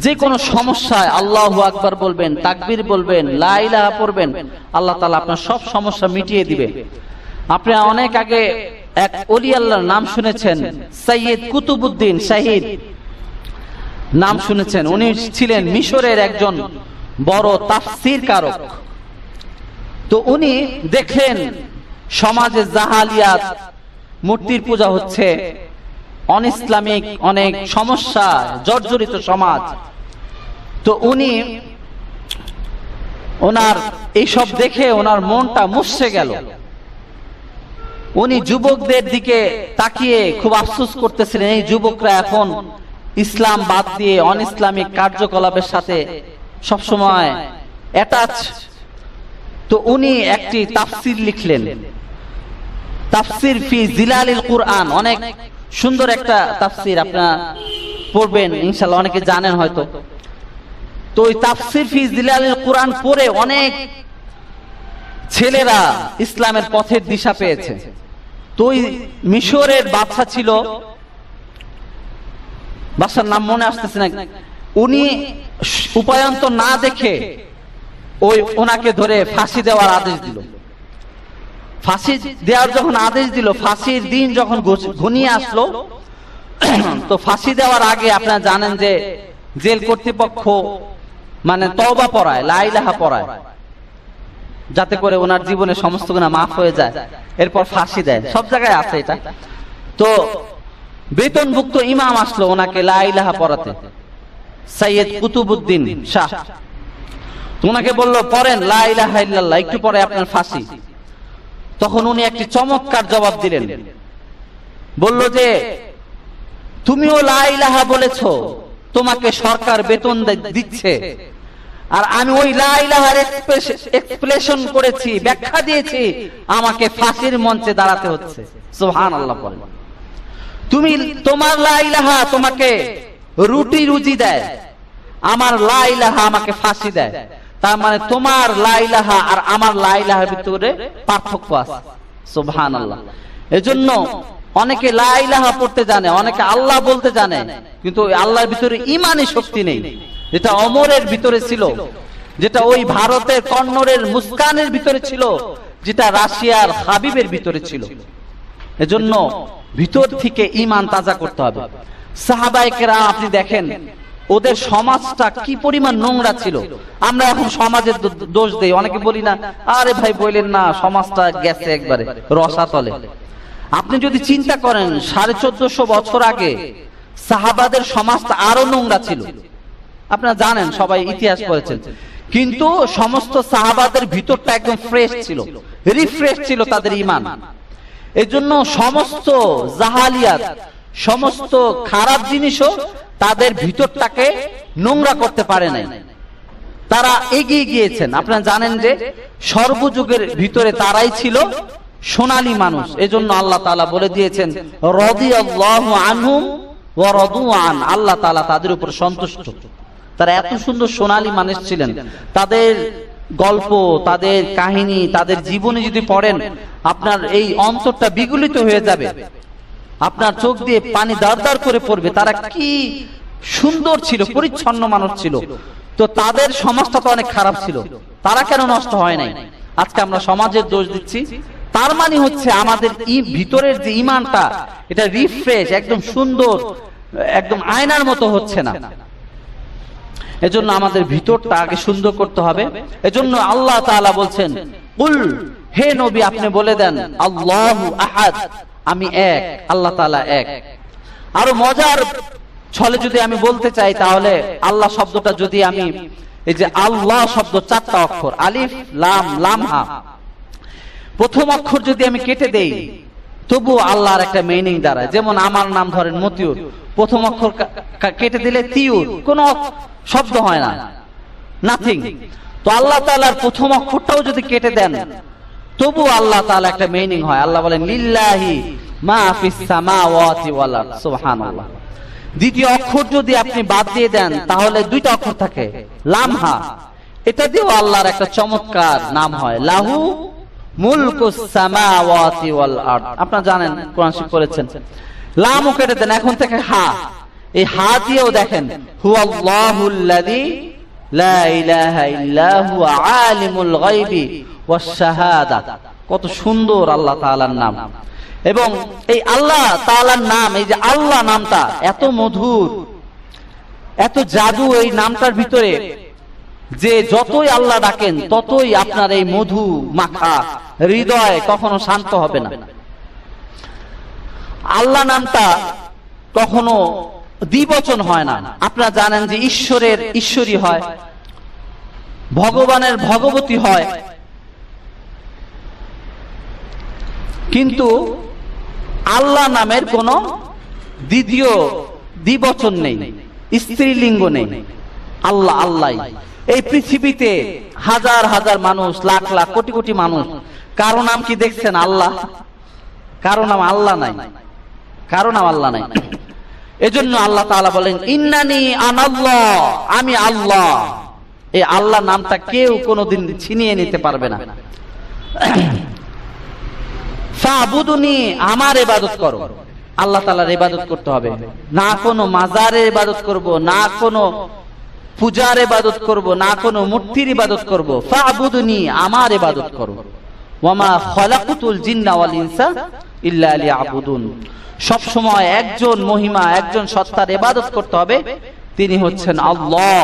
যে কোনো সমস্যায় আল্লাহু আকবার বলবেন, তাকবীর বলবেন, লা ইলাহা পড়বেন, আল্লাহ তাআলা আপনার সব সমস্যা মিটিয়ে দিবে। আপনারা অনেক আগে এক ওলি আল্লাহর নাম শুনেছেন, সৈয়দ কুতুবউদ্দিন শাহিদ নাম শুনেছেন। উনি ছিলেন মিশরের একজন বড় তাফসীর কারক। তো উনি দেখলেন সমাজে জাহালিয়াত, মূর্তির পূজা হচ্ছে, অনইসলামিক অনেক সমস্যা জর্জরিত সমাজ। তো উনি ওনার এইসব দেখে ওনার মনটা মুছছে গেল। উনি যুবকদের দিকে তাকিয়ে খুব আফসোস করতেছিলেন, এই যুবকরা এখন ইসলাম বাদ দিয়ে অনইসলামিক কার্যকলাপের সাথে সবসময় অ্যাটাচ। তো উনি একটি তাফসীর লিখলেন, তাফসীর ফি জিলালিল কুরআন, অনেক সুন্দর একটা তাফসীর, আপনারা পড়বেন ইনশাআল্লাহ, অনেকে জানেন হয়তো। তো ওই তাফসীর ফি জিলালিল কুরআন পড়ে অনেক ছেলেরা ইসলামের পথের দিশা পেয়েছে। তো ওই মিশরের বাদশা ছিল, বাদশার নাম মনে আসতেছে না, উনি উপায়ন্তর না দেখে ওই ওনাকে ধরে ফাঁসি দেওয়ার আদেশ দিল। ফাঁসি দেওয়ার যখন আদেশ দিল, ফাঁসির দিন যখন ঘনিয়ে আসলো, তো ফাঁসি দেওয়ার আগে আপনারা জানেন যে জেল কর্তৃপক্ষ মানে তওবা পড়ায়, লা ইলাহা পড়ায়, যাতে করে ওনার জীবনের সমস্ত গুনাহ মাফ হয়ে যায়, এরপর ফাঁসি দেয়। সব জায়গায় আছে এটা। তো বেতনভুক্ত ইমাম আসলো ওনাকে লা ইলাহা পড়াতে, সৈয়দ কুতুবউদ্দিন শাহ। ওনাকে বললো পড়েন লা ইলাহা ইল্লাল্লাহ, একটু পরে আপনার ফাঁসি। তখন উনি একটি চমৎকার জবাব দিলেন, বলল যে তুমিও লা ইলাহা বলেছো, তোমাকে সরকার বেতন দিচ্ছে, আর আমি ওই লা ইলাহার এক্সপ্লেনেশন করেছি, ব্যাখ্যা দিয়েছি, আমাকে ফাঁসির মঞ্চে দাঁড়াতে হচ্ছে। সুবহানাল্লাহ বলেন। তুমি তোমার লা ইলাহা তোমাকে রুটি রুজি দেয়, আমার লা ইলাহা আমাকে ফাঁসি দেয়। তার মানে তোমার লা ইলাহা আর আমার লা ইলাহার ভিতরে পার্থক্য আছে। সুবহানাল্লাহ। এজন্য অনেকে লা ইলাহা পড়তে জানে, অনেকে আল্লাহ বলতে জানে, কিন্তু ওই আল্লাহর ভিতরে ঈমানি শক্তি নেই, যেটা ওমরের ভিতরে ছিল, যেটা ওই ভারতের কন্নরের মুস্কানের ভিতরে ছিল, যেটা রাশিয়ার হাবিবের ভিতরে ছিল। এজন্য ভিতর থেকে ঈমান তাজা করতে হবে। সাহাবায়ে কেরাম আপনি দেখেন ওদের সমাজটা কি পরিমাণ নোংরা ছিল। আমরা এখন সমাজের দোষ দেই, অনেকে বলি না, আরে ভাই বললেন না, সমাজটা গেছে একবারে রসাতলে। আপনি যদি চিন্তা করেন 1450 বছর আগে সাহাবাদের সমাজটা আরো নোংরা ছিল। আপনারা জানেন, সবাই ইতিহাস পড়েছেন, কিন্তু সমস্ত সাহাবাদের ভিতরটা একদম ফ্রেশ ছিল, রিফ্রেশ ছিল তাদের ঈমান। এজন্য সমস্ত জাহালিয়াত, সমস্ত খারাপ জিনিসও তাদের ভিতরটাকে নোংরা করতে পারে নাই, তারা এগিয়ে গিয়েছেন। আপনারা জানেন যে সর্বযুগের ভিতরে তারাই ছিল সোনালী মানুষ। এজন্য আল্লাহ তাআলা বলে দিয়েছেন রাদিয়াল্লাহু আনহুম ওয়া রাদু আন, আল্লাহ তাআলা তাদের উপর সন্তুষ্ট। তারা এত সুন্দর সোনালী মানুষ ছিলেন। তাদের গল্প, তাদের কাহিনী, তাদের জীবনী যদি পড়েন, আপনার এই অন্তরটা বিগলিত হয়ে যাবে। আপনার চোখ দিয়ে পানি দাঁড় দাঁড় করে পড়বে। তারা কি সুন্দর ছিল, পরিচ্ছন্ন মানুষ ছিল। তো তাদের সমাজটা তো অনেক খারাপ ছিল, তারা কেন নষ্ট হয় নাই? আজকে আমরা সমাজের দোষ দিচ্ছি। তার মানে হচ্ছে আমাদের ভিতরের যে ঈমানটা, এটা রিফ্রেশ, একদম সুন্দর, একদম আয়নার মতো হচ্ছে না। এজন্য আমাদের ভিতরটা আগে সুন্দর করতে হবে। এজন্য আল্লাহ তাআলা বলছেন, কুল, হে নবী আপনি বলে দেন, আল্লাহু আহাদ, আমি এক, আল্লাহ তাআলা এক। আরো মজার ছলে যদি আমি বলতে চাই, তাহলে আল্লাহ শব্দটা যদি আমি, এই যে আল্লাহ শব্দ 4টা অক্ষর, আলিফ লাম লাম হা, প্রথম অক্ষর যদি আমি কেটে দেই তবু আল্লাহর একটা মিনিং দাঁড়ায়। যেমন আমার নাম ধরেন মতিউর, প্রথম অক্ষর কেটে দিলে তিউর, কোনো শব্দ হয় না, নাথিং। তো আল্লাহ তাআলার প্রথম অক্ষরটাও যদি কেটে দেন তবু আল্লাহ তাআলা একটা মিনিং হয়। আল্লাহ বলেন লিল্লাহি মা ফিস সামাওয়াতি ওয়াল আরদ, সুবহানাল্লাহ। দ্বিতীয় অক্ষর যদি আপনি বাদ দিয়ে দেন তাহলে 2টা অক্ষর থাকে, লামহা, এটা দিয়েও আল্লাহর একটা চমৎকার নাম হয়, লাহু মুলকুস সামাওয়াতি ওয়াল আরদ। আপনারা জানেন, কোরআন শরীফ পড়েছেন। লামও কেটে দেন, এখন থেকে হা, এই হা দিয়েও দেখেন, হুয়াল্লাহুল্লাযী লা ইলাহা ইল্লা হুয়া আলিমুল গায়বি ওয়াশ শাহাদা। কত সুন্দর আল্লাহ তাআলার নাম। এবং এই আল্লাহ তাআলার নাম, এই যে আল্লাহ নামটা এত মধুর, এত জাদু এই নামটার ভিতরে, যে যতই আল্লাহ ডাকেন ততই আপনার এই মধু মাখা হৃদয় কখনো শান্ত হবে না। আল্লাহ নামটা কখনো দ্বিবচন হয় না। আপনারা জানেন যে ঈশ্বরের ঈশ্বরী হয়, ভগবানের ভগবতী হয়, কিন্তু আল্লাহ নামের কোনো দ্বিতীয় দ্বিবচন নেই, স্ত্রীলিঙ্গ নেই। আল্লাহ আল্লাহ। এই পৃথিবীতে হাজার হাজার মানুষ, লাখ লাখ, কোটি কোটি মানুষ, কারো নাম কি দেখছেন আল্লাহ? কারো নাম আল্লাহ নাই, কারো নাম আল্লাহ নাই। এজন্য আল্লাহ তাআলা বলেন, ইন্নানি আনাল্লাহ, আমি আল্লাহ। এই আল্লাহ নামটা কেউ কোনোদিন ছিনিয়ে নিতে পারবে না। ফাবুদুনি, আমার ইবাদত করো। আল্লাহ তাআলার ইবাদত করতে হবে, না কোনো মাজারের ইবাদত করব, না কোনো পূজার ইবাদত করব, না কোনো মূর্তির ইবাদত করব। ফাবুদুনি, আমার ইবাদত করো। ওয়ামা খালাকুতুল জিন্না ওয়াল ইনসা ইল্লা লিয়াবুদুন। সব সময় একজন মহিমা, একজন সত্তার ইবাদত করতে হবে, তিনি হচ্ছেন আল্লাহ।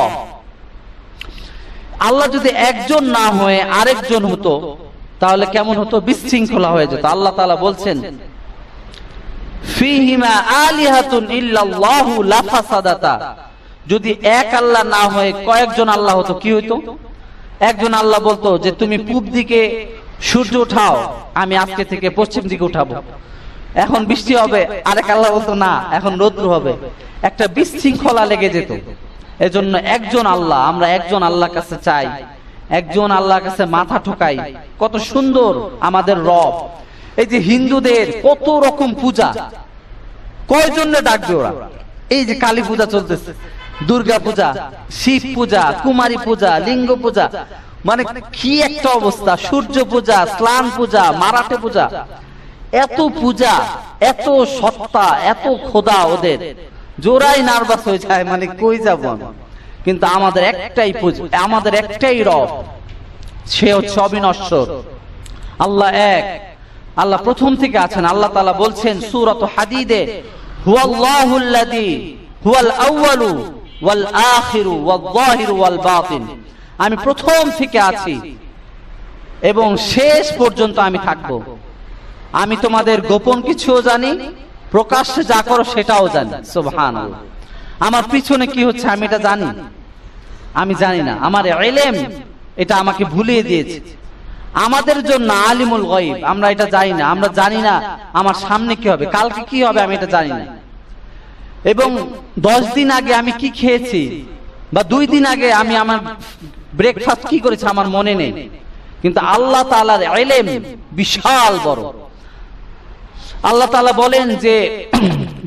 আল্লাহ যদি একজন না হয়ে আরেকজন হতো তাহলে কেমন হতো? বিশৃঙ্খলা হয়ে যেত। আল্লাহ তাআলা বলছেন, ফীহিমা আলিহাতুন ইল্লাল্লাহু লাফাসাদাতা। যদি এক আল্লাহ না হয়ে কয়েকজন আল্লাহ হতো, কি হতো? একজন আল্লাহ বলতো যে তুমি পূব দিকে সূর্য উঠাও, আমি আজকে থেকে পশ্চিম দিকে উঠাবো, এখন বৃষ্টি হবে। আরেক আল্লাহ বলতো না, এখন রৌদ্র হবে। একটা বিশৃঙ্খলা লেগে যেত। এজন্য একজন আল্লাহ, আমরা একজন আল্লাহর কাছে চাই, একজন আল্লাহর কাছে মাথা ঠোকাই। কত সুন্দর আমাদের রব। এই যে হিন্দুদের কত রকম পূজা, কয়জনে ডাকবে ওরা? এই যে কালী পূজা চলতেছে, দুর্গা পূজা, শিব পূজা, কুমারী পূজা, লিঙ্গ পূজা, মানে কি একটা অবস্থা। সূর্য পূজা, স্নান পূজা, মারাঠে পূজা, এত পূজা, এত সত্তা, এত খোদা, ওদের জোড়াই নার্ভাস হয়ে যায়, মানে কই যাবো আমি। কিন্তু আমাদের একটাই পূজা, আমাদের একটাই রব, সে হচ্ছে অবিনশ্বর। আল্লাহ এক, আল্লাহ প্রথম থেকে আছেন। আল্লাহ তাআলা বলছেন সূরাত হাদীদে, হুয়াল্লাহুল্লাযী হুয়াল আউয়ালু ওয়াল আখিরু ওয়াল যাহিরু ওয়াল বাতিন। আমি প্রথম থেকে আছি এবং শেষ পর্যন্ত আমি থাকব। আমি তোমাদের গোপন কিছুও জানি, প্রকাশ্যে যা করো সেটাও জানি। সুবহানাল্লাহ। আমার পিছনে কি হচ্ছে আমি এটা জানি? আমি জানি না। আমার ইলম এটা আমাকে ভুলিয়ে দিয়েছে। আমাদের জন্য আলিমুল গায়ব, আমরা এটা জানি না। আমরা জানি না আমার সামনে কি হবে, কালকে কি হবে, আমি এটা জানি না। এবং 10 দিন আগে আমি কি খেয়েছি, বা 2 দিন আগে আমি আমার ব্রেকফাস্ট কি করেছি আমার মনে নেই। কিন্তু আল্লাহ তাআলার ইলম বিশাল বড়। আল্লাহ তাআলা বলেন যে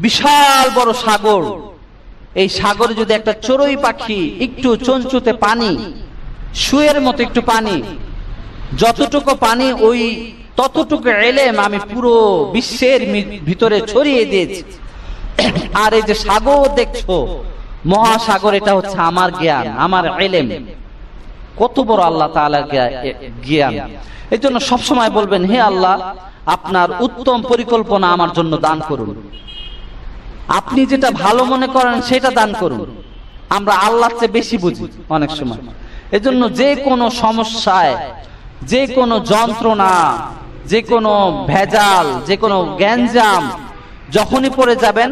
বিশাল বড় সাগর, এই সাগরে যদি একটা চড়ুই পাখি একটু চঞ্চুতে পানি, সুয়ের মতো একটু পানি, যতটুকু পানি ওই ততটুকু ইলম আমি পুরো বিশ্বের ভিতরে ছড়িয়ে দিয়েছি। আর এই যে সাগর দেখছো, মহাসাগর, এটা হচ্ছে আমার জ্ঞান, আমার ইলম। কত বড় আল্লাহ তাআলার জ্ঞান। এই জন্য সবসময় বলবেন, হে আল্লাহ, আপনার উত্তম পরিকল্পনা আমার জন্য দান করুন, আপনি যেটা ভালো মনে করেন সেটা দান করুন। আমরা আল্লাহর চেয়ে বেশি বুঝি অনেক সময়। এজন্য যে কোনো সমস্যায়, যে কোনো যন্ত্রণা, যে কোনো ভেজাল, যে কোনো গ্যাঞ্জাম যখনই পড়ে যাবেন,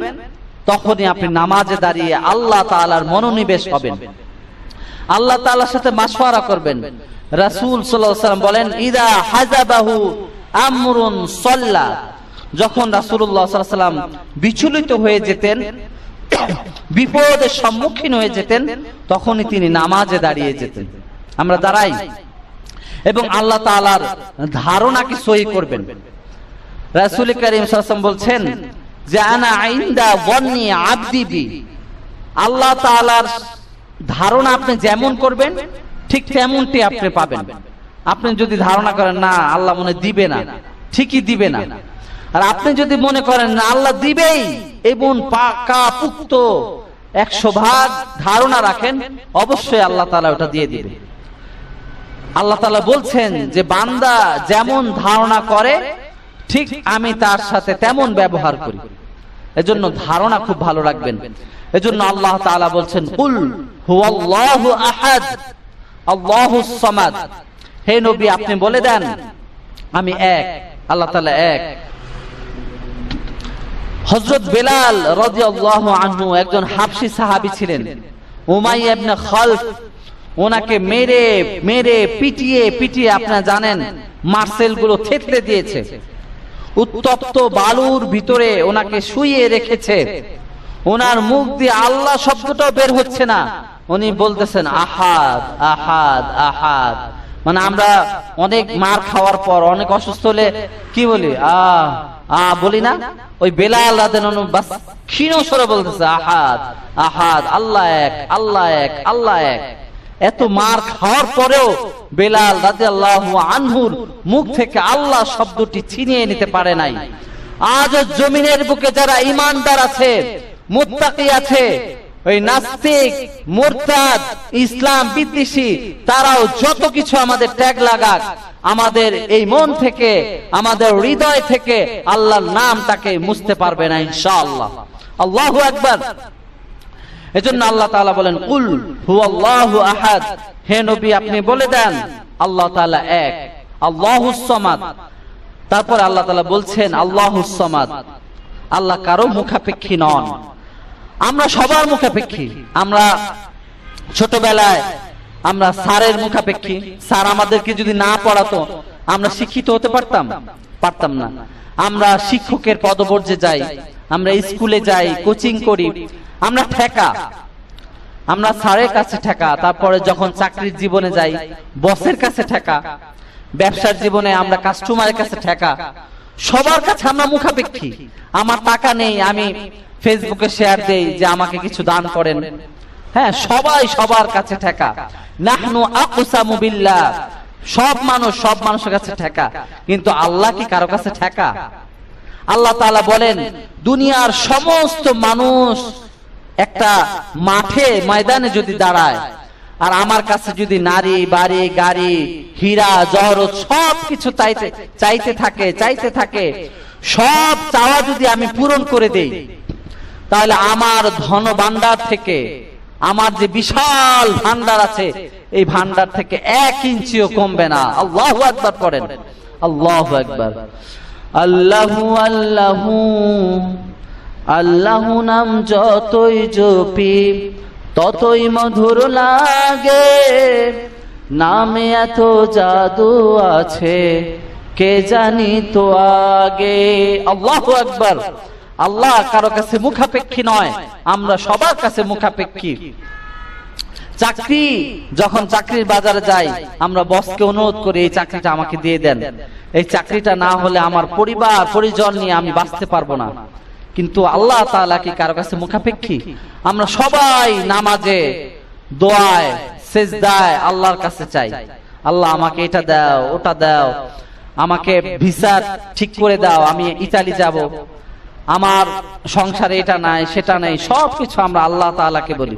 তখনই আপনি নামাজে দাঁড়িয়ে আল্লাহ তাআলার মনোনিবেশ হবেন, আল্লাহ তাআলার সাথে মাশওয়ারা করবেন। রাসূল সাল্লাল্লাহু আলাইহি ওয়াসাল্লাম বলেন, ইদা হাযাবাহু আমরুন সাল্লা, যখন রাসূলুল্লাহ সাল্লাল্লাহু আলাইহি ওয়াসাল্লাম বিচলিত হয়ে যেতেন, বিপদের সম্মুখীন হয়ে যেতেন, তখনই তিনি নামাজে দাঁড়িয়ে যেতেন। আমরা দাঁড়াই এবং আল্লাহ তাআলার ধারণাকে সহি করবেন। রাসূল করিম সাল্লাল্লাহু আলাইহি ওয়াসাল্লাম বলছেন যে, আনা ইনদা ওয়ান্নি আবদি বি, আল্লাহ তাআলার ধারণা আপনি যেমন করবেন ঠিক তেমনটি আপনি পাবেন। আপনি যদি ধারণা করেন না আল্লাহ মনে দিবে না, ঠিকই দিবে না। আর আপনি যদি মনে করেন না আল্লাহ দিবেই, এবং পাকা পুক্ত 100% ধারণা রাখেন, অবশ্যই আল্লাহ তাআলা ওটা দিয়ে দিবে। আল্লাহ তাআলা বলছেন যে, বান্দা যেমন ধারণা করে ঠিক আমি তার সাথে তেমন ব্যবহার করি। এজন্য ধারণা খুব ভালো রাখবেন। এজন্য আল্লাহ তাআলা বলছেন, কুল হুয়াল্লাহু আহাদ আল্লাহুস সামাদ, হে নবী আপনি বলে দেন আমি এক, আল্লাহ তাআলা এক। হযরত বেলাল রাদিয়াল্লাহু আনহু একজন হাবশী সাহাবী ছিলেন, উমাইয়া ইবনে খালফ ওনাকে মেরে মেরে পিটিয়ে পিটিয়ে, আপনারা জানেন, মার্সেল গুলো থেতলে দিয়েছে, উত্তপ্ত বালুর ভিতরে ওনাকে শুইয়ে রেখেছে। ওনার মুখ দিয়ে আল্লাহ শব্দটাও বের হচ্ছে না, উনি বলতেছেন আহাদ আহাদ আহাদ। মানে আমরা অনেক মার খাওয়ার পর, অনেক অসুস্থ হলে কি বলি, বলি না? ওই বেলাল রাদিয়াল্লাহু আনহু বাস ক্ষীণ স্বরে বলতেছে আহাদ আহাদ, আল্লাহ এক আল্লাহ এক আল্লাহ এক। এত মার খাওয়ার পরেও বেলাল রাদিয়াল্লাহু আনহুর মুখ থেকে আল্লাহ শব্দটি ছিনিয়ে নিতে পারে নাই। আজ জমিনের বুকে যারা ঈমানদার আছে, মুত্তাকি আছে, ওই নাস্তিক, মুরতাদ, ইসলাম বিদ্বেষী, তারাও যত কিছু আমাদের ট্যাগ লাগাক, আমাদের এই মন থেকে, আমাদের হৃদয় থেকে আল্লাহর নামটাকে মুছতে পারবে না ইনশাআল্লাহ। আল্লাহু আকবার। এজন্য আল্লাহ তাআলা বলেন, কুল হুয়াল্লাহু আহাদ, হে নবী আপনি বলে দেন আল্লাহ তাআলা এক, আল্লাহুস সামাদ। তারপর আল্লাহ তাআলা বলছেন আল্লাহুস সামাদ, আল্লাহ কারো মুখাপেক্ষী নন, আমরা সবার মুখাপেক্ষী। আমরা ছোটবেলায় আমরা স্যারের মুখাপেক্ষী, স্যার আমাদেরকে যদি না পড়াতো আমরা শিক্ষিত হতে পারতাম না। আমরা শিক্ষকের পদবর্জ্যে যাই, আমরা স্কুলে যাই, কোচিং করি, আমরা ঠেকা, আমরা স্যারের কাছে ঠেকা। তারপরে যখন চাকরির জীবনে যাই, বসের কাছে ঠেকা। ব্যবসার জীবনে আমরা কাস্টমারের কাছে ঠেকা। সবার কাছে আমরা মুখাপেক্ষী। আমার টাকা নেই, আমি ফেসবুকে শেয়ার দেই যে আমাকে কিছু দান করেন। হ্যাঁ, সবাই সবার কাছে ঠেকা। নাহনু আকসামু বিল্লাহ, সব মানুষ সব মানুষের কাছে ঠেকা, কিন্তু আল্লাহ কি কারো কাছে ঠেকা? আল্লাহ তাআলা বলেন, দুনিয়ার সমস্ত মানুষ একটা মাঠে ময়দানে যদি দাঁড়ায়, আর আমার কাছে যদি নারী, বাড়ি, গাড়ি, হীরা জহরত সবকিছু চাইতে থাকে, সব চাওয়া যদি আমি পূরণ করে দেই, তাহলে আমার ধন ভান্ডার থেকে, আমার যে বিশাল ভান্ডার আছে, এই ভান্ডার থেকে 1 ইঞ্চিও কমবে না। আল্লাহু আকবার পড়েন, আল্লাহু আকবার। আল্লাহু আল্লাহু আল্লাহু নাম যতই জপি ততই মধুর লাগে, নামে এত জাদু আছে কে জানি তো আগে। আল্লাহু আকবার। আল্লাহ কারো কাছে মুখাপেক্ষী নয়, আমরা সবার কাছে মুখাপেক্ষী। চাকরি, যখন চাকরির বাজারে যাই, আমরা বসকে অনুরোধ করি এই চাকরিটা আমাকে দিয়ে দেন, এই চাকরিটা না হলে আমার পরিবার পরিজন নিয়ে আমি বাঁচতে পারবো না। কিন্তু আল্লাহ তাআলা কি কারো কাছে মুখাপেক্ষী? আমরা সবাই নামাজে, দোয়ায়, সিজদায় আল্লাহর কাছে চাই, আল্লাহ আমাকে এটা দাও, ওটা দাও। আমাকে ভিসা ঠিক করে দাও, আমি ইতালি যাব, আমার সংসারে এটা নাই সেটা নাই, সবকিছু আমরা আল্লাহ তাআলাকে বলি।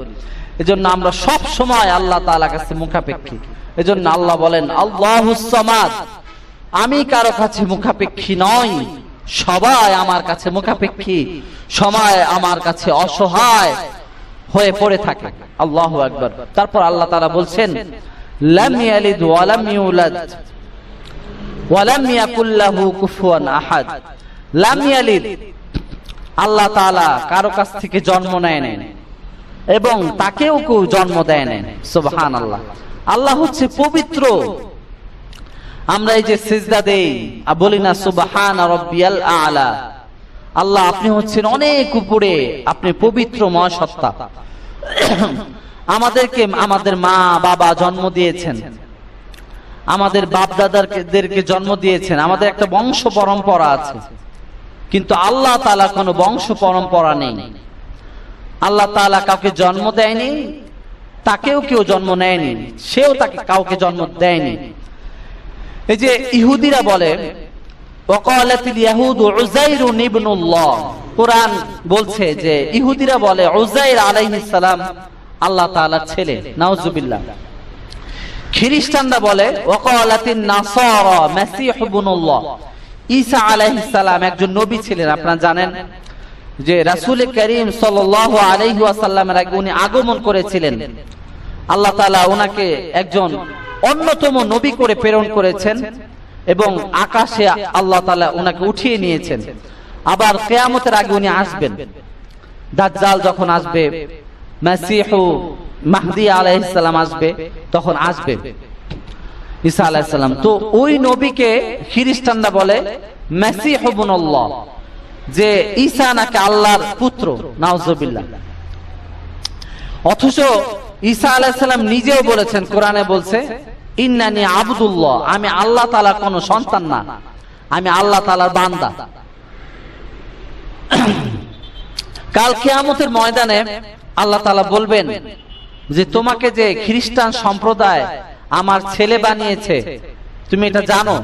এজন্য আমরা সব সময় আল্লাহ তাআলার কাছে মুখাপেক্ষী। এজন্য আল্লাহ বলেন আল্লাহুস সামাদ, আমি কারো কাছে মুখাপেক্ষী নই, সবাই আমার কাছে মুখাপেক্ষী, সবাই আমার কাছে অসহায় হয়ে পড়ে থাকে। আল্লাহু আকবার। তারপর আল্লাহ তাআলা বলছেন লাম ইয়ালিদ ওয়া লাম ইউলাদ ওয়া লাম ইয়াকুল লাহু কুফুয়ান আহাদ। লাম ইয়ালিদ, আল্লাহ তাআলা কারো কাছ থেকে জন্ম নেয় নাই এবং তাকেও কেউ জন্ম দেয় নাই। সুবহানাল্লাহ। আল্লাহ হচ্ছে পবিত্র। আমরা এই যে সিজদা দেই বলি না সুবহান রাব্বিয়াল আ'লা, আল্লাহ আপনি হচ্ছেন অনেক উপরে, আপনি পবিত্রময় সত্তা। আমাদেরকে আমাদের মা বাবা জন্ম দিয়েছেন, আমাদের বাপ দাদাদেরকে জন্ম দিয়েছেন, আমাদের একটা বংশ পরম্পরা আছে, কিন্তু আল্লাহ তাআলা কোনো বংশ পরম্পরা নেই। আল্লাহ তাআলা কাউকে জন্ম দেয়নি, তাকেও কেউ জন্ম নেয়নি, সেও তাকে কাউকে জন্ম দেয়নি। এই যে ইহুদিরা বলে ওয়াকালাতিল ইয়াহুদু উযাইরুন ইবনুল্লাহ, কোরআন বলছে যে ইহুদিরা বলে উযাইর আলাইহিস সালাম আল্লাহ তাআলার ছেলে, নাউজুবিল্লাহ। খ্রিস্টানরা বলে ওয়াকালাতিন নাসারা মাসীহ ইবনুল্লাহ, ঈসা আলাইহিস সালাম একজন নবী ছিলেন। আপনারা জানেন যে রাসূল করিম সাল্লাল্লাহু আলাইহি ওয়াসাল্লামের আগে উনি আগমন করেছিলেন। আল্লাহ তাআলা ওনাকে একজন অন্যতম নবী করে প্রেরণ করেছেন এবং আকাশে আল্লাহ তাআলা ওনাকে উঠিয়ে নিয়েছেন। আবার কিয়ামতের আগে উনি আসবেন, দাজ্জাল যখন আসবে, মাসীহ মাহদী আলাইহিস সালাম আসবে, তখন আসবে ঈসা আলাইহিস সালাম। তো ওই নবীকে খ্রিস্টানরা বলে মাসীহ ইবনুল্লাহ, যে ঈসা নাকি আল্লাহর পুত্র, নাউজুবিল্লাহ। অথচ ঈসা আলাইহিস সালাম নিজেও বলেছেন, কোরআনে বলছে ইন্নানি আবদুল্লাহ, আমি আল্লাহ তাআলার কোনো সন্তান না, আমি আল্লাহ তাআলার বান্দা। কাল কিয়ামতের ময়দানে আল্লাহ তাআলা বলবেন যে তোমাকে যে খ্রিস্টান সম্প্রদায় আমার ছেলে বানিয়েছে, তুমি এটা জানো?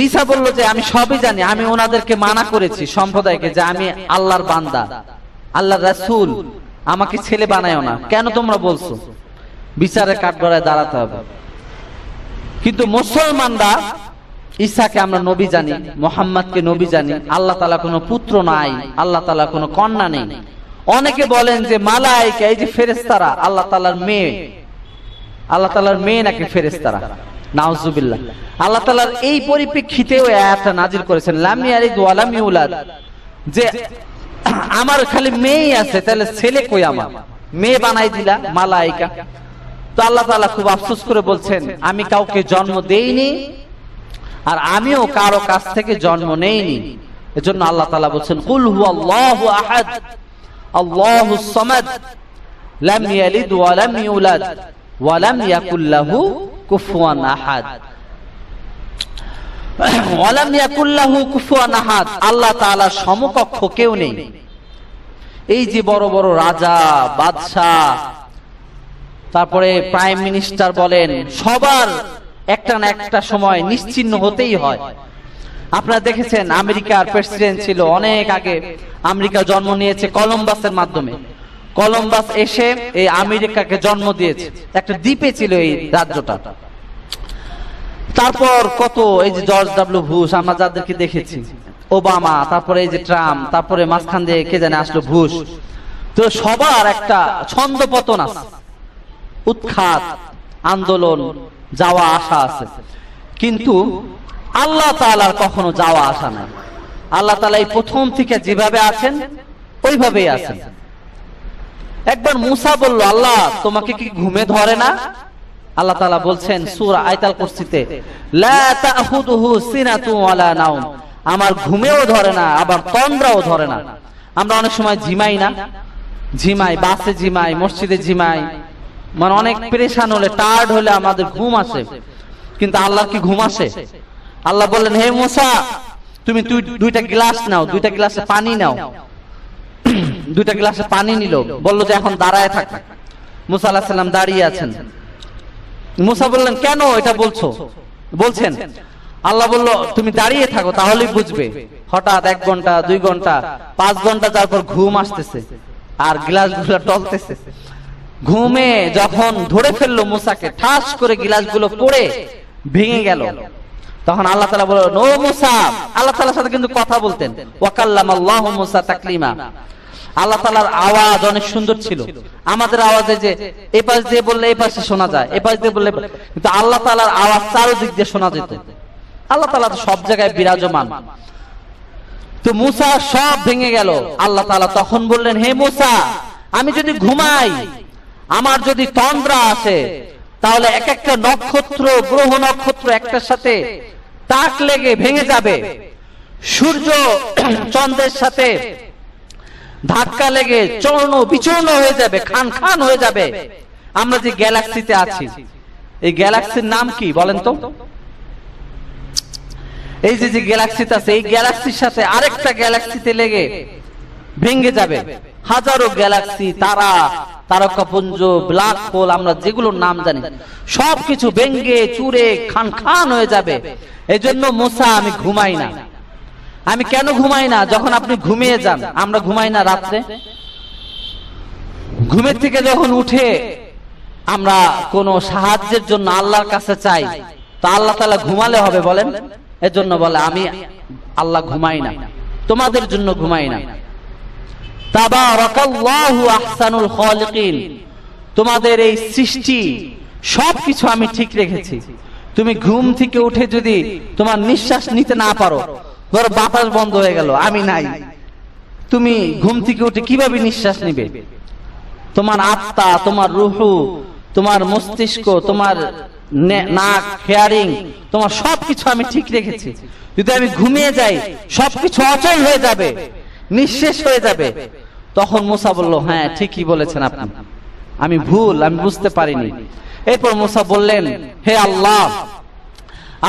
ঈসা বলল যে আমি সবই জানি, আমি ওনাদেরকে মানা করেছি সম্প্রদায়কে যে আমি আল্লাহর বান্দা, আল্লাহর রাসূল, আমাকে ছেলে বানায়ও না। কেন তোমরা বলছো? বিচারের কাঠগড়ায় দাঁড়াতে হবে। কিন্তু মুসলমানরা ঈসাকে আমরা নবী জানি, মুহাম্মদকে নবী জানি, আল্লাহ তাআলা কোনো পুত্র নাই, আল্লাহ তাআলা কোনো কন্যা নেই। অনেকে বলেন যে মালায়েকা, এই যে ফেরেশতারা আল্লাহ তাআলার মেয়ে, আল্লাহ তাআলার মেয়ে নাকি ফেরেশতারা, নাউজুবিল্লাহ। আল্লাহ তাআলার এই পরিপ্রেক্ষিতেও আয়াতটা নাজিল করেছেন লাম ইয়ালিদ ওয়া লাম ইউলাদ, যে আমার খালি মেয়েই আছে, তাহলে ছেলে কই? আমার মেয়ে বানাই দিলা মালায়েকা। তো আল্লাহ তাআলা খুব আফসোস করে বলছেন আমি কাউকে জন্ম দেইনি আর আমিও কারো কাছ থেকে জন্ম নেইনি। এজন্য আল্লাহ তাআলা বলছেন কুল হুয়াল্লাহু আহাদ আল্লাহুস সামাদ লাম ইয়ালিদ ওয়া লাম ইউলাদ ওয়া লাম ইয়াকুল লাহু কুফুয়ান আহাদ। ওয়া লাম ইয়াকুল লাহু কুফুয়ান আহাদ, আল্লাহ তাআলার সমকক্ষ কেউ নেই। এই যে বড় বড় রাজা, বাদশাহ, তারপরে প্রাইম মিনিস্টার বলেন, সবার একটা না একটা সময় নিশ্চিহ্ন হতেই হয়। আপনারা দেখেছেন আমেরিকার প্রেসিডেন্ট ছিল অনেক আগে, আমেরিকা জন্ম নিয়েছে কলম্বাসের মাধ্যমে। কলম্বাস এসে এই আমেরিকাকে জন্ম দিয়েছে, একটা দ্বীপে ছিল এই রাজ্যটা। তারপর কত এই যে জর্জ ডাব্লিউ বুশ, আমরা যাদেরকে দেখেছি, ওবামা, তারপরে এই যে ট্রাম্প, তারপরে মাঝখান দিয়ে কে জানে আসলো বুশ। তো সবার একটা ছন্দপতন আছে, উৎখাত, আন্দোলন, যাওয়া আসা আছে, কিন্তু আল্লাহ তাআলার কখনো যাওয়া আসা নাই। আল্লাহ তাআলা এই প্রথম থেকে যেভাবে আছেন ওইভাবেই আছেন। একবার মুসা বলল আল্লাহ তোমাকে কি ঘুমে ধরে না? আল্লাহ তাআলা বলছেন সূরা আয়াতুল কুরসিতে লা তাখুদুহু সিনাতু ওয়ালা নাওম, আমার ঘুমেও ধরে না আবার তন্দ্রাও ধরে না। আমরা অনেক সময় ঝিমাই না, ঝিমাই, বাসে ঝিমাই, মসজিদে ঝিমাই, মানে অনেক পেরেশান হলে, টায়ার্ড হলে আমাদের ঘুম আসে, কিন্তু আল্লাহর কি ঘুম আসে? আল্লাহ বললেন হে মুসা তুমি দুইটা গ্লাস নাও, দুইটা গ্লাসে পানি নাও। দুইটা গ্লাসে পানি নিল, বলল যে এখন দাঁড়ায় থাক। মুসা আলাইহিস সালাম দাঁড়িয়ে আছেন। মুসা বললেন কেন এটা বলছো? বলছেন আল্লাহ বলল তুমি দাঁড়িয়ে থাকো তাহলেই বুঝবে। হঠাৎ 1 ঘন্টা 2 ঘন্টা 5 ঘন্টা যাওয়ার পর ঘুম আসতেছে আর গ্লাসগুলো টলতেছে। ঘুমে যখন ধরে ফেললো মুসাকে, ঠাস করে গ্লাসগুলো পড়ে ভেঙে গেল। তখন আল্লাহ তাআলা বললেন ও মুসা, আল্লাহ তাআলার সাথে কিন্তু কথা বলতেন, ওয়াকাল্লামাল্লাহু মুসা তাকলিমা। আল্লাহ তাআলার আওয়াজ অনেক সুন্দর ছিল। আমাদের আওয়াজে যে এই পাশ দিয়ে বললে এই পাশে শোনা যায়, এই পাশ দিয়ে বললে, কিন্তু আল্লাহ তাআলার আওয়াজ চারদিক দিয়ে শোনা যেত। আল্লাহ তাআলা তো সব জায়গায় বিরাজমান। তো মুসা সব ভেঙে গেল। আল্লাহ তাআলা তখন বললেন হে মুসা, আমি যদি ঘুমাই, আমার যদি তন্দ্রা আসে, তাহলে এক একটা নক্ষত্র, গ্রহ নক্ষত্র একটার সাথে তাক লেগে ভেঙে যাবে। সূর্য চন্দ্রের সাথে ধাক্কা লেগে চূর্ণ বিচূর্ণ হয়ে যাবে, খান খান হয়ে যাবে। আমরা যে গ্যালাক্সিতে আছি, এই গ্যালাক্সির নাম কি বলেন তো? এই যে গ্যালাক্সিতে আছে, এই গ্যালাক্সির সাথে আরেকটা গ্যালাক্সিতে লেগে ভেঙে যাবে। হাজারো গ্যালাক্সি, তারা, তারকাপুঞ্জ, ব্ল্যাক হোল, আমরা যেগুলোর নাম জানি, সবকিছু ভেঙে চুরে খান খান হয়ে যাবে। এই জন্য মুসা আমি ঘুমাই না। আমি কেন ঘুমাই না? যখন আপনি ঘুমিয়ে যান, আমরা ঘুমাই না রাত্রে, ঘুমের থেকে যখন উঠে আমরা কোনো সাহায্যের জন্য আল্লাহর কাছে চাই, তো আল্লাহ তাআলা ঘুমালে হবে বলেন? এজন্য বলে আমি আল্লাহ ঘুমাই না, তোমাদের জন্য ঘুমাই না। তাবারাকাল্লাহু আহসানুল খালিকিন, তোমাদের এই সৃষ্টি সবকিছু আমি ঠিক রেখেছি। তুমি ঘুম থেকে উঠে যদি তোমার নিঃশ্বাস নিতে না পারো, ধরো বাতাস বন্ধ হয়ে গেল, আমি নাই, তুমি ঘুম থেকে উঠে কিভাবে নিঃশ্বাস নিবে? তোমার আত্মা, তোমার রুহু, তোমার মস্তিষ্ক, তোমার নাক, হেয়ারিং, তোমার সবকিছু আমি ঠিক রেখেছি। যদি আমি ঘুমিয়ে যাই, সবকিছু অচল হয়ে যাবে, নিঃশেষ হয়ে যাবে। তখন মুসা বলল হ্যাঁ ঠিকই বলেছেন আপনি, আমি ভুল, আমি বুঝতে পারিনি। এরপর মুসা বললেন হে আল্লাহ,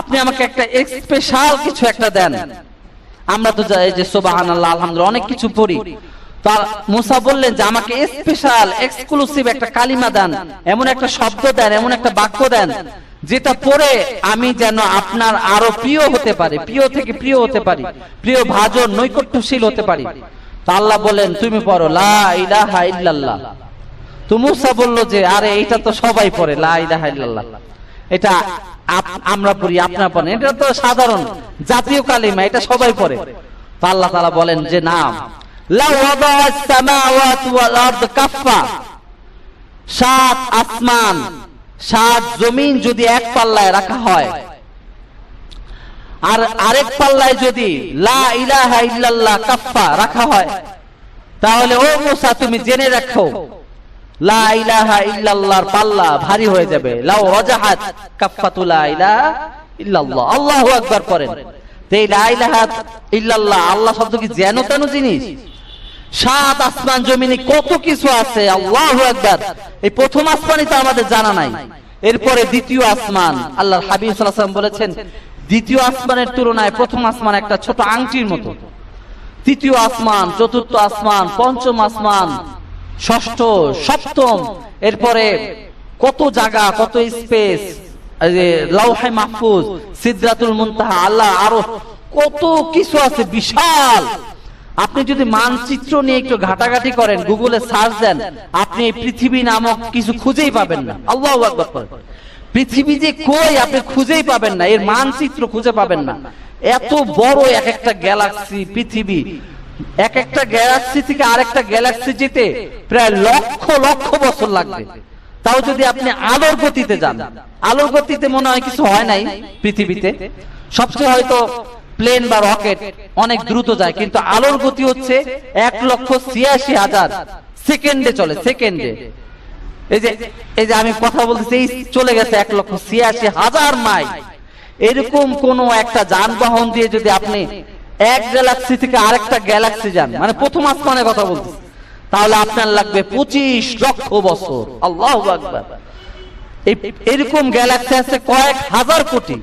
আপনি আমাকে একটা স্পেশাল কিছু একটা দেন। আমরা তো এই যে সুবহানাল্লাহ, আলহামদুলিল্লাহ অনেক কিছু পড়ি। তার মুসা বললেন যে আমাকে স্পেশাল এক্সক্লুসিভ একটা কালিমা দেন, এমন একটা শব্দ দেন, এমন একটা বাক্য দেন, যেটা পড়ে আমি যেন আপনার আরো প্রিয় হতে পারি, প্রিয় থেকে প্রিয় হতে পারি, প্রিয় ভাজন, নৈকট্যশীল হতে পারি। তা আল্লাহ বলেন তুমি পড়ো লা ইলাহা ইল্লাল্লাহ। তো মুসা বলল যে আরে এটা তো সবাই পড়ে, লা ইলাহা ইল্লাল্লাহ, এটা আমরা পড়ি, আপনারা পড়েন, এটা তো সাধারণ জাতীয় কালিমা, এটা সবাই পড়ে। তো আল্লাহ তাআলা বলেন যে না, লা ওয়াদাআস সামাওয়াতু ওয়াল আরদ কাফা, 7 আসমান 7 জমিন যদি এক পাল্লায় রাখা হয়, আর আরেক পাল্লায় যদি লা ইলাহা ইল্লাল্লাহ কাফা রাখা হয়, তাহলে ও মুসা তুমি জেনে রাখো লা ইলাহা ইল্লাল্লাহর পাল্লা ভারী হয়ে যাবে। লাউ রাজাহাত কাফাতু লা ইলাহা ইল্লাল্লাহ। আল্লাহু আকবার করেন। তো এই লা ইলাহা ইল্লাল্লাহ, আল্লাহ শব্দ কি যেন তেন জিনিস? 7 আসমান জমিনে কত কিছু আছে, আল্লাহু আকবার। এই প্রথম আসমানই তো আমাদের জানা নাই, এরপরে দ্বিতীয় আসমান। আল্লাহর হাবিব সাল্লাল্লাহু আলাইহি ওয়াসাল্লাম বলেছেন দ্বিতীয় আসমানের তুলনায় প্রথম আসমান একটা ছোট আংটির মতো। তৃতীয় আসমান, চতুর্থ আসমান, পঞ্চম আসমান, ষষ্ঠ, সপ্তম, এরপরে কত জায়গা, কত স্পেস, লাউহে মাহফুজ, সিদরাতুল মুনতাহা, আল্লাহ আরো কত কিছু আছে, বিশাল। আপনি যদি মানচিত্র নিয়ে একটু ঘাটাঘাটি করেন, গুগলে সার্চ দেন, আপনি এই পৃথিবী নামক কিছু খুঁজেই পাবেন না। আল্লাহু আকবার করেন। পৃথিবী যে কই আপনি খুঁজেই পাবেন না, এর মানচিত্র খুঁজে পাবেন না। এত বড় এক একটা গ্যালাক্সি পৃথিবী, এক একটা গ্যালাক্সি থেকে আরেকটা গ্যালাক্সি যেতে প্রায় লক্ষ লক্ষ বছর লাগবে। তাও যদি আপনি আলোর গতিতে যান, আলোর গতিতে মনে হয় কিছু হয় নাই পৃথিবীতে, সবচেয়ে হয়তো প্লেন বা রকেট অনেক দ্রুত যায়, কিন্তু আলোর গতি হচ্ছে 1,86,000 সেকেন্ডে চলে, সেকেন্ডে। এই যে আমি কথা বলতেছি, এই চলে গেছে 1,86,000 মাইল। এরকম কোন একটা যানবাহন দিয়ে যদি আপনি এক গ্যালাক্সি থেকে আরেকটা গ্যালাক্সি যান, মানে প্রথম আসমানের কথা বলতেছি, তাহলে আপনার লাগবে 25 লক্ষ বছর। আল্লাহু আকবার। এরকম গ্যালাক্সি আছে কয়েক হাজার কোটি।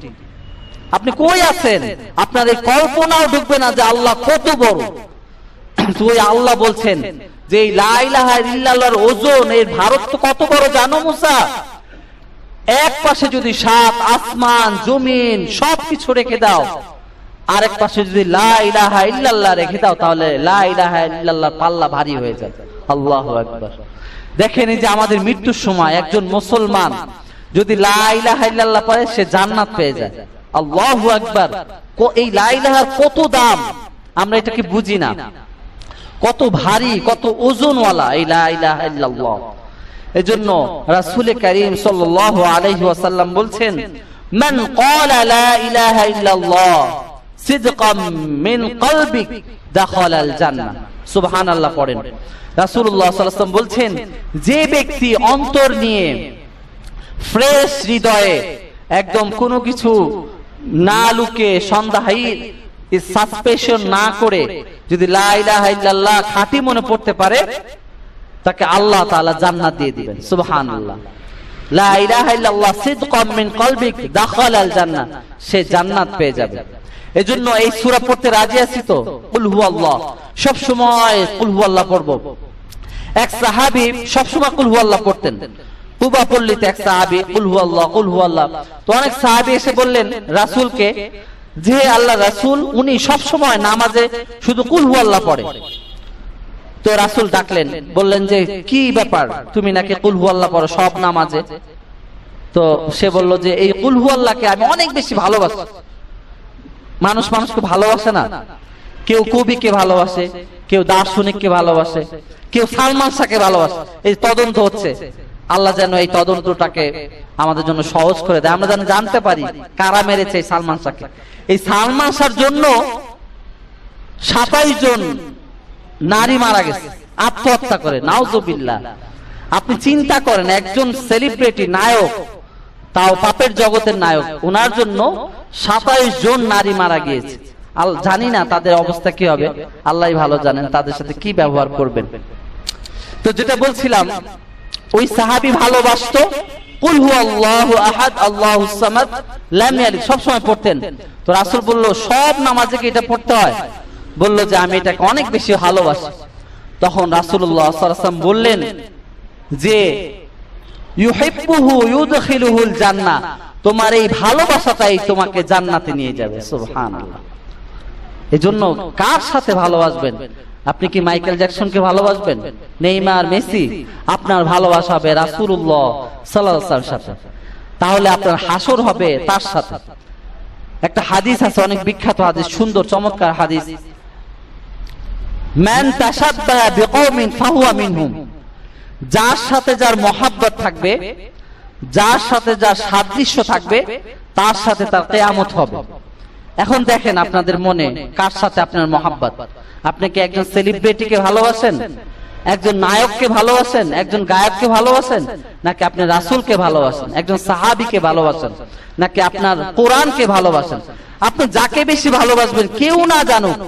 আপনি কই আছেন? আপনার এই কল্পনাও ঢুকবে না যে আল্লাহ কত বড়। তো ওই আল্লাহ বলছেন যে লা ইলাহা ইল্লাল্লাহর ওজন, এর ভারত তো কত বড় জানো মুসা? এক পাশে যদি 7 আসমান জমিন সবকিছু রেখে দাও, আরেক পাশে যদি লা ইলাহা ইল্লাল্লাহ রেখে দাও, তাহলে লা ইলাহা ইল্লাল্লাহ পাল্লা ভারী হয়ে যাবে। আল্লাহু আকবার। দেখেন এই যে আমাদের মৃত্যুর সময় একজন মুসলমান যদি লা ইলাহা ইল্লাল্লাহ পড়ে সে জান্নাত পেয়ে যায়। আল্লাহু আকবার। এই লা ইলাহার কত দাম আমরা এটাকে বুঝি না, কত ভারী কত ওজনওয়ালা এই লা ইলাহা ইল্লাল্লাহ। এজন্য রাসূল করিম সাল্লাল্লাহু আলাইহি ওয়াসাল্লাম বলছেন, মান ক্বালা লা ইলাহা ইল্লাল্লাহ সিদকাম মিন কলবিক দাখালাল জান্নাহ। সুবহানাল্লাহ পড়েন। রাসূলুল্লাহ সাল্লাল্লাহু আলাইহি ওয়াসাল্লাম বলছেন, যে ব্যক্তি অন্তর নিয়ে ফ্রেশ হৃদয়ে একদম কোনো কিছু না লুকে সন্দেহী সাসপেশন না করে যদি লা ইলাহা ইল্লাল্লাহ খাঁটি মনে পড়তে পারে, তাকে আল্লাহ তাআলা জান্নাত দিয়ে দিবেন। সুবহানাল্লাহ। লা ইলাহা ইল্লাল্লাহ সিদকাম মিন কলবিক দাখালাল জান্নাহ, সে জান্নাত পেয়ে যাবে। এজন্য এই সূরা পড়তে রাজি আছি তো? কুল হুয়াল্লাহ, সব সময় কুল হুয়াল্লাহ পড়ব। এক সাহাবী সব সময় কুল হুয়াল্লাহ পড়তেন। কুবা পল্লীতে এক সাহাবী কুল হুয়াল্লাহ কুল হুয়াল্লাহ। তো অনেক সাহাবী এসে বললেন রাসূলকে যে আল্লাহ রাসূল উনি সব সময় নামাজে শুধু কুল হুয়াল্লাহ পড়ে। তো রাসূল ডাকলেন, বললেন যে কি ব্যাপার, তুমি নাকি কুল হুয়াল্লাহ পড়ো সব নামাজে? তো সে বলল যে এই কুল হুয়াল্লাহকে আমি অনেক বেশি ভালোবাসি। মানুষ মানুষকে ভালোবাসে না, কেউ কবিকে ভালোবাসে, কেউ দার্শনিককে ভালোবাসে, কেউ সালমান শাহকে ভালোবাসে। এই তদন্ত হচ্ছে, আল্লাহ যেন এই তদন্তটাকে আমাদের জন্য সহজ করে দেয়, আমরা যেন জানতে পারি কারা মেরেছে এই সালমান শাহকে। এই সালমান শাহর জন্য 27 জন নারী মারা গেছে আত্মহত্যা করে, নাউজুবিল্লাহ। আপনি চিন্তা করেন, একজন সেলিব্রিটি নায়ক, তাও পাপের জগতের নায়ক, ওনার জন্য 27 জন নারী মারা গিয়েছে। জানি না তাদের অবস্থা কি হবে, আল্লাহই ভালো জানেন তাদের সাথে কি ব্যবহার করবেন। তো যেটা বলছিলাম, ওই সাহাবী ভালোবাসতো কুল হুয়াল্লাহু আহাদ আল্লাহুস সামাদ লাম ইয়ালিদ, সব সময় পড়তেন। তো রাসূল বলল, সব নামাজে কি এটা পড়তে হয়? বলল যে আমি এটাকে অনেক বেশি ভালোবাসি। তখন রাসূলুল্লাহ সাল্লাল্লাহু আলাইহি ওয়াসাল্লাম বললেন যে ইউহিব্বুহু ইউদখিলুহুল জান্নাহ, তোমার এই ভালোবাসাটাই তোমাকে জান্নাতে নিয়ে যাবে। সুবহানাল্লাহ। এজন্য কার সাথে ভালোবাসবেন? আপনি কি মাইকেল জ্যাকসনকে ভালোবাসবেন, নেইমার, মেসি? আপনার ভালোবাসা হবে রাসূলুল্লাহ সাল্লাল্লাহু আলাইহি ওয়াসাল্লামের সাথে, তাহলে আপনার হাসর হবে তার সাথে। একটা হাদিস আছে, অনেক বিখ্যাত হাদিস, সুন্দর চমৎকার হাদিস, মান তাশাব্বাহা বিকওমিন ফাহুয়া মিনহুম। যার সাথে যার মহব্বত থাকবে, যার সাথে যার সাদৃশ্য থাকবে, তার সাথে তার কিয়ামত হবে। এখন দেখেন আপনাদের মনে কার সাথে আপনার মহব্বত। আপনি কি একজন সেলিব্রিটিকে ভালোবাসেন, একজন নায়ককে ভালোবাসেন, একজন গায়ককে ভালোবাসেন, নাকি আপনি রাসূলকে ভালোবাসেন, একজন সাহাবীকে ভালোবাসেন, নাকি আপনার কোরআনকে ভালোবাসেন? আপনি যাকে বেশি ভালোবাসবেন কেউ না জানুক,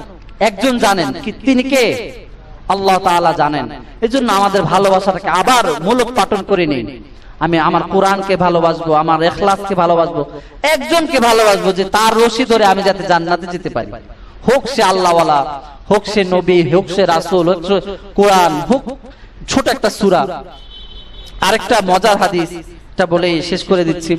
একজন জানেন, কি তিনি কে? আল্লাহ তাআলা জানেন। এজন্য আমাদের ভালোবাসাটাকে আবার মূলক পাঠন করে নিন। আমি আমার কোরআনকে ভালোবাসবো, আমার ইখলাসকে ভালোবাসবো, একজনকে ভালোবাসবো যে তার রশি ধরে আমি যাতে জান্নাতে যেতে পারি। হোক সে আল্লাহওয়ালা, হোক সে নবী, হোক সে রাসূল, হোক কোরআন, হোক ছোট একটা সূরা। আরেকটা মজার হাদিস, এটা বলে শেষ করে দিচ্ছি।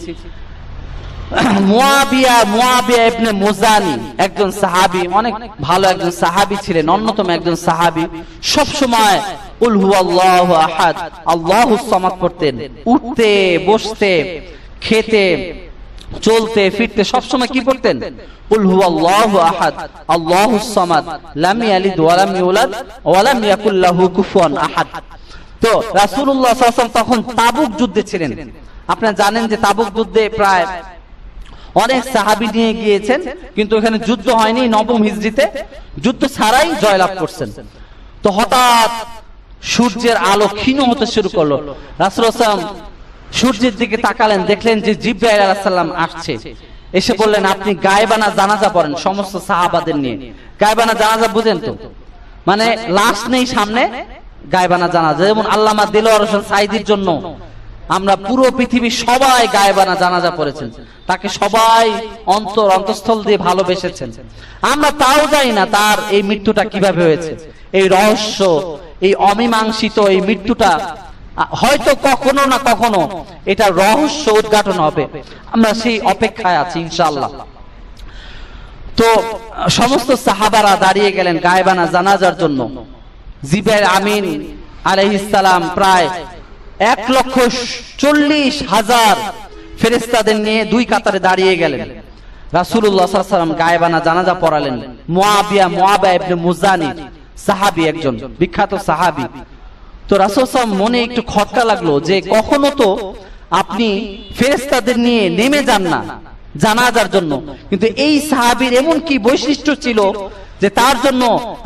মুয়াবিয়া ইবনে মুজানি একজন সাহাবী, অনেক ভালো একজন সাহাবী ছিলেন, অন্যতম একজন সাহাবী। সব সময় কুল হুয়াল্লাহু আহাদ আল্লাহুস সামাদ পড়তেন। উঠতে বসতে খেতে চলতে ফিরতে সব সময় কি পড়তেন? কুল হুয়াল্লাহু আহাদ আল্লাহুস সামাদ লাম ইয়ালিদ ওয়া লাম ইউলাদ ওয়া লাম ইয়াকুল লাহু কুফুয়ান আহাদ। তো রাসূলুল্লাহ সাল্লাল্লাহু আলাইহি ওয়াসাল্লাম তখন তাবুক যুদ্ধে ছিলেন। আপনারা জানেন যে তাবুক যুদ্ধে প্রায় অনেক সাহাবী নিয়ে গিয়েছেন, কিন্তু এখানে যুদ্ধ হয়নি। নবম হিজরিতে যুদ্ধ ছাড়াই জয়লাভ করছেন। তো হঠাৎ সূর্যের আলো ক্ষীণ হতে শুরু করলো। রাসূলুল্লাহ সাল্লাল্লাহু আলাইহি ওয়াসাল্লাম সূর্যের দিকে তাকালেন, দেখলেন যে জিবরাইল আলাইহিস সালাম আসছে। এসে বললেন, আপনি গায়বানা জানাজা পড়েন সমস্ত সাহাবাদের নিয়ে। গায়বানা জানাজা বুঝেন তো? মানে লাশ নেই সামনে, গায়বানা জানাজা। যেমন আল্লামা দিলওয়ার হোসেন সাঈদীর জন্য আমরা পুরো পৃথিবী সবাই গায়বানা জানাজা পড়েছেন, তাকে সবাই অন্তঃস্থল দিয়ে ভালোবেসেছেন। আমরা তাও জানি না তার এই মৃত্যুটা কিভাবে হয়েছে। এই রহস্য, এই অমীমাংসিত এই মৃত্যুটা হয়তো কখনো না কখনো এটা রহস্য উদ্ঘাটন হবে, আমরা সেই অপেক্ষায় আছি ইনশাআল্লাহ। তো সমস্ত সাহাবারা দাঁড়িয়ে গেলেন গায়েবানা জানাজার জন্য। জিবরাইল আমিন আলাইহিস সালাম প্রায় 1,40,000 ফেরেশতাদের নিয়ে দুই কাতারে দাঁড়িয়ে গেলেন। রাসূলুল্লাহ সাল্লাল্লাহু আলাইহি ওয়াসাল্লাম গায়েবানা জানাজা পড়ালেন। মুআবিয়া ইবনে মুজানি সাহাবী, একজন বিখ্যাত সাহাবী। তো রাসূল সাল্লাল্লাহু আলাইহি ওয়াসাল্লাম মনে একটু খটকা লাগলো যে কখনো তো আপনি ফেরেশতাদের নিয়ে নেমে যান না জানাজার জন্য, কিন্তু এই সাহাবীর এমন কি বৈশিষ্ট্য ছিল যে তার জন্য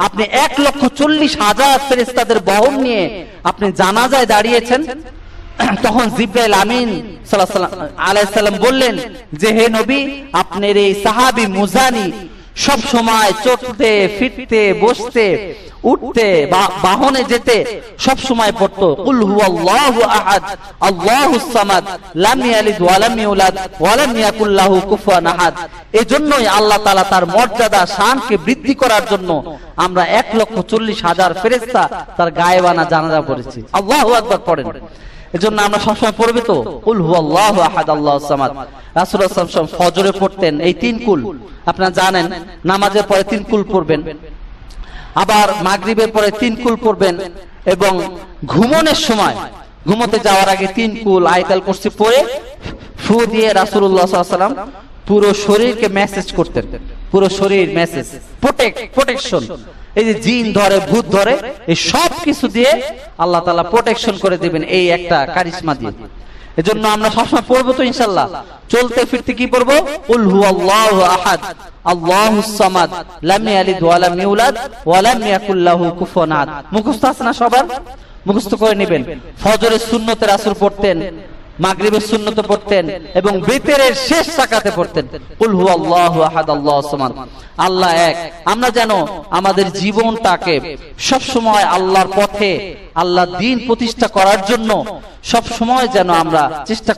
আপনি 1,40,000 ফেরেশতাদের বহন নিয়ে আপনি জানাজায় দাঁড়িয়েছেন। তখন জিবরাইল আমিন সাল্লাল্লাহু আলাইহি সাল্লাম বললেন যে হে নবী, আপনার এই সাহাবী মুজানি সব সময় চলতে ফিরতে বসতে উঠতে বাহনে যেতে সব সময় পড়তো কুল হুয়াল্লাহু আহাদ আল্লাহুস সামাদ লাম ইয়ালিদ ওয়া লাম ইউলাদ ওয়া লাম ইয়াকুল লাহু কুফুয়ান আহাদ। এজন্যই আল্লাহ তাআলা তার মর্যাদা শানকে বৃদ্ধি করার জন্য আমরা 1,40,000 ফেরেশতা তার গায়েবানা জানাজা পড়েছি। আল্লাহু আকবার পড়েন। এজন্য আমরা সবসময় পড়বে তো কুল হুয়াল্লাহু আহাদ আল্লাহুস সামাদ। রাসূলুল্লাহ সাল্লাল্লাহু আলাইহি ওয়াসাল্লাম ফজরে পড়তেন এই 3 কুল, আপনারা জানেন। নামাজের পরে 3 কুল পড়বেন, আবার মাগরিবের পরে 3 কুল পড়বেন, এবং ঘুমানোর সময় ঘুমোতে যাওয়ার আগে 3 কুল আয়াতুল কুরসি পড়ে ফু দিয়ে রাসূলুল্লাহ সাল্লাল্লাহু আলাইহি ওয়াসাল্লাম পুরো শরীরকে মেসেজ করতেন। পুরো শরীর মেসেজ, প্রোটেকশন। এই যে জিন ধরে ভূত ধরে এই সব কিছু দিয়ে আল্লাহ তাআলা প্রোটেকশন করে দিবেন এই একটা কারিশমা দিয়ে। এজন্য আমরা সবসময় পড়বো তো ইনশাআল্লাহ। চলতে ফিরতে কি পড়বো? কুল হুয়াল্লাহু আহাদ আল্লাহুস সামাদ লাম ইয়ালিদ ওয়া লাম ইউলাদ ওয়া লাম ইয়াকুল লাহু কুফুয়ান আহাদ। মুখস্থ আছে না সবার? মুখস্থ করে নেবেন। ফজরের সুন্নতে রাসূল পড়তেন, মাগরিবের সুন্নতে পড়তেন, এবং বিতরের শেষ রাকাতে পড়তেন কুল হুয়াল্লাহু আহাদ আল্লাহুস সামাদ। আল্লাহ এক। আমরা যেন আমাদের জীবনটাকে সব সময় আল্লাহর পথে, আল্লাহর দ্বীন প্রতিষ্ঠা করার জন্য সব সময় যেন আমরা চেষ্টা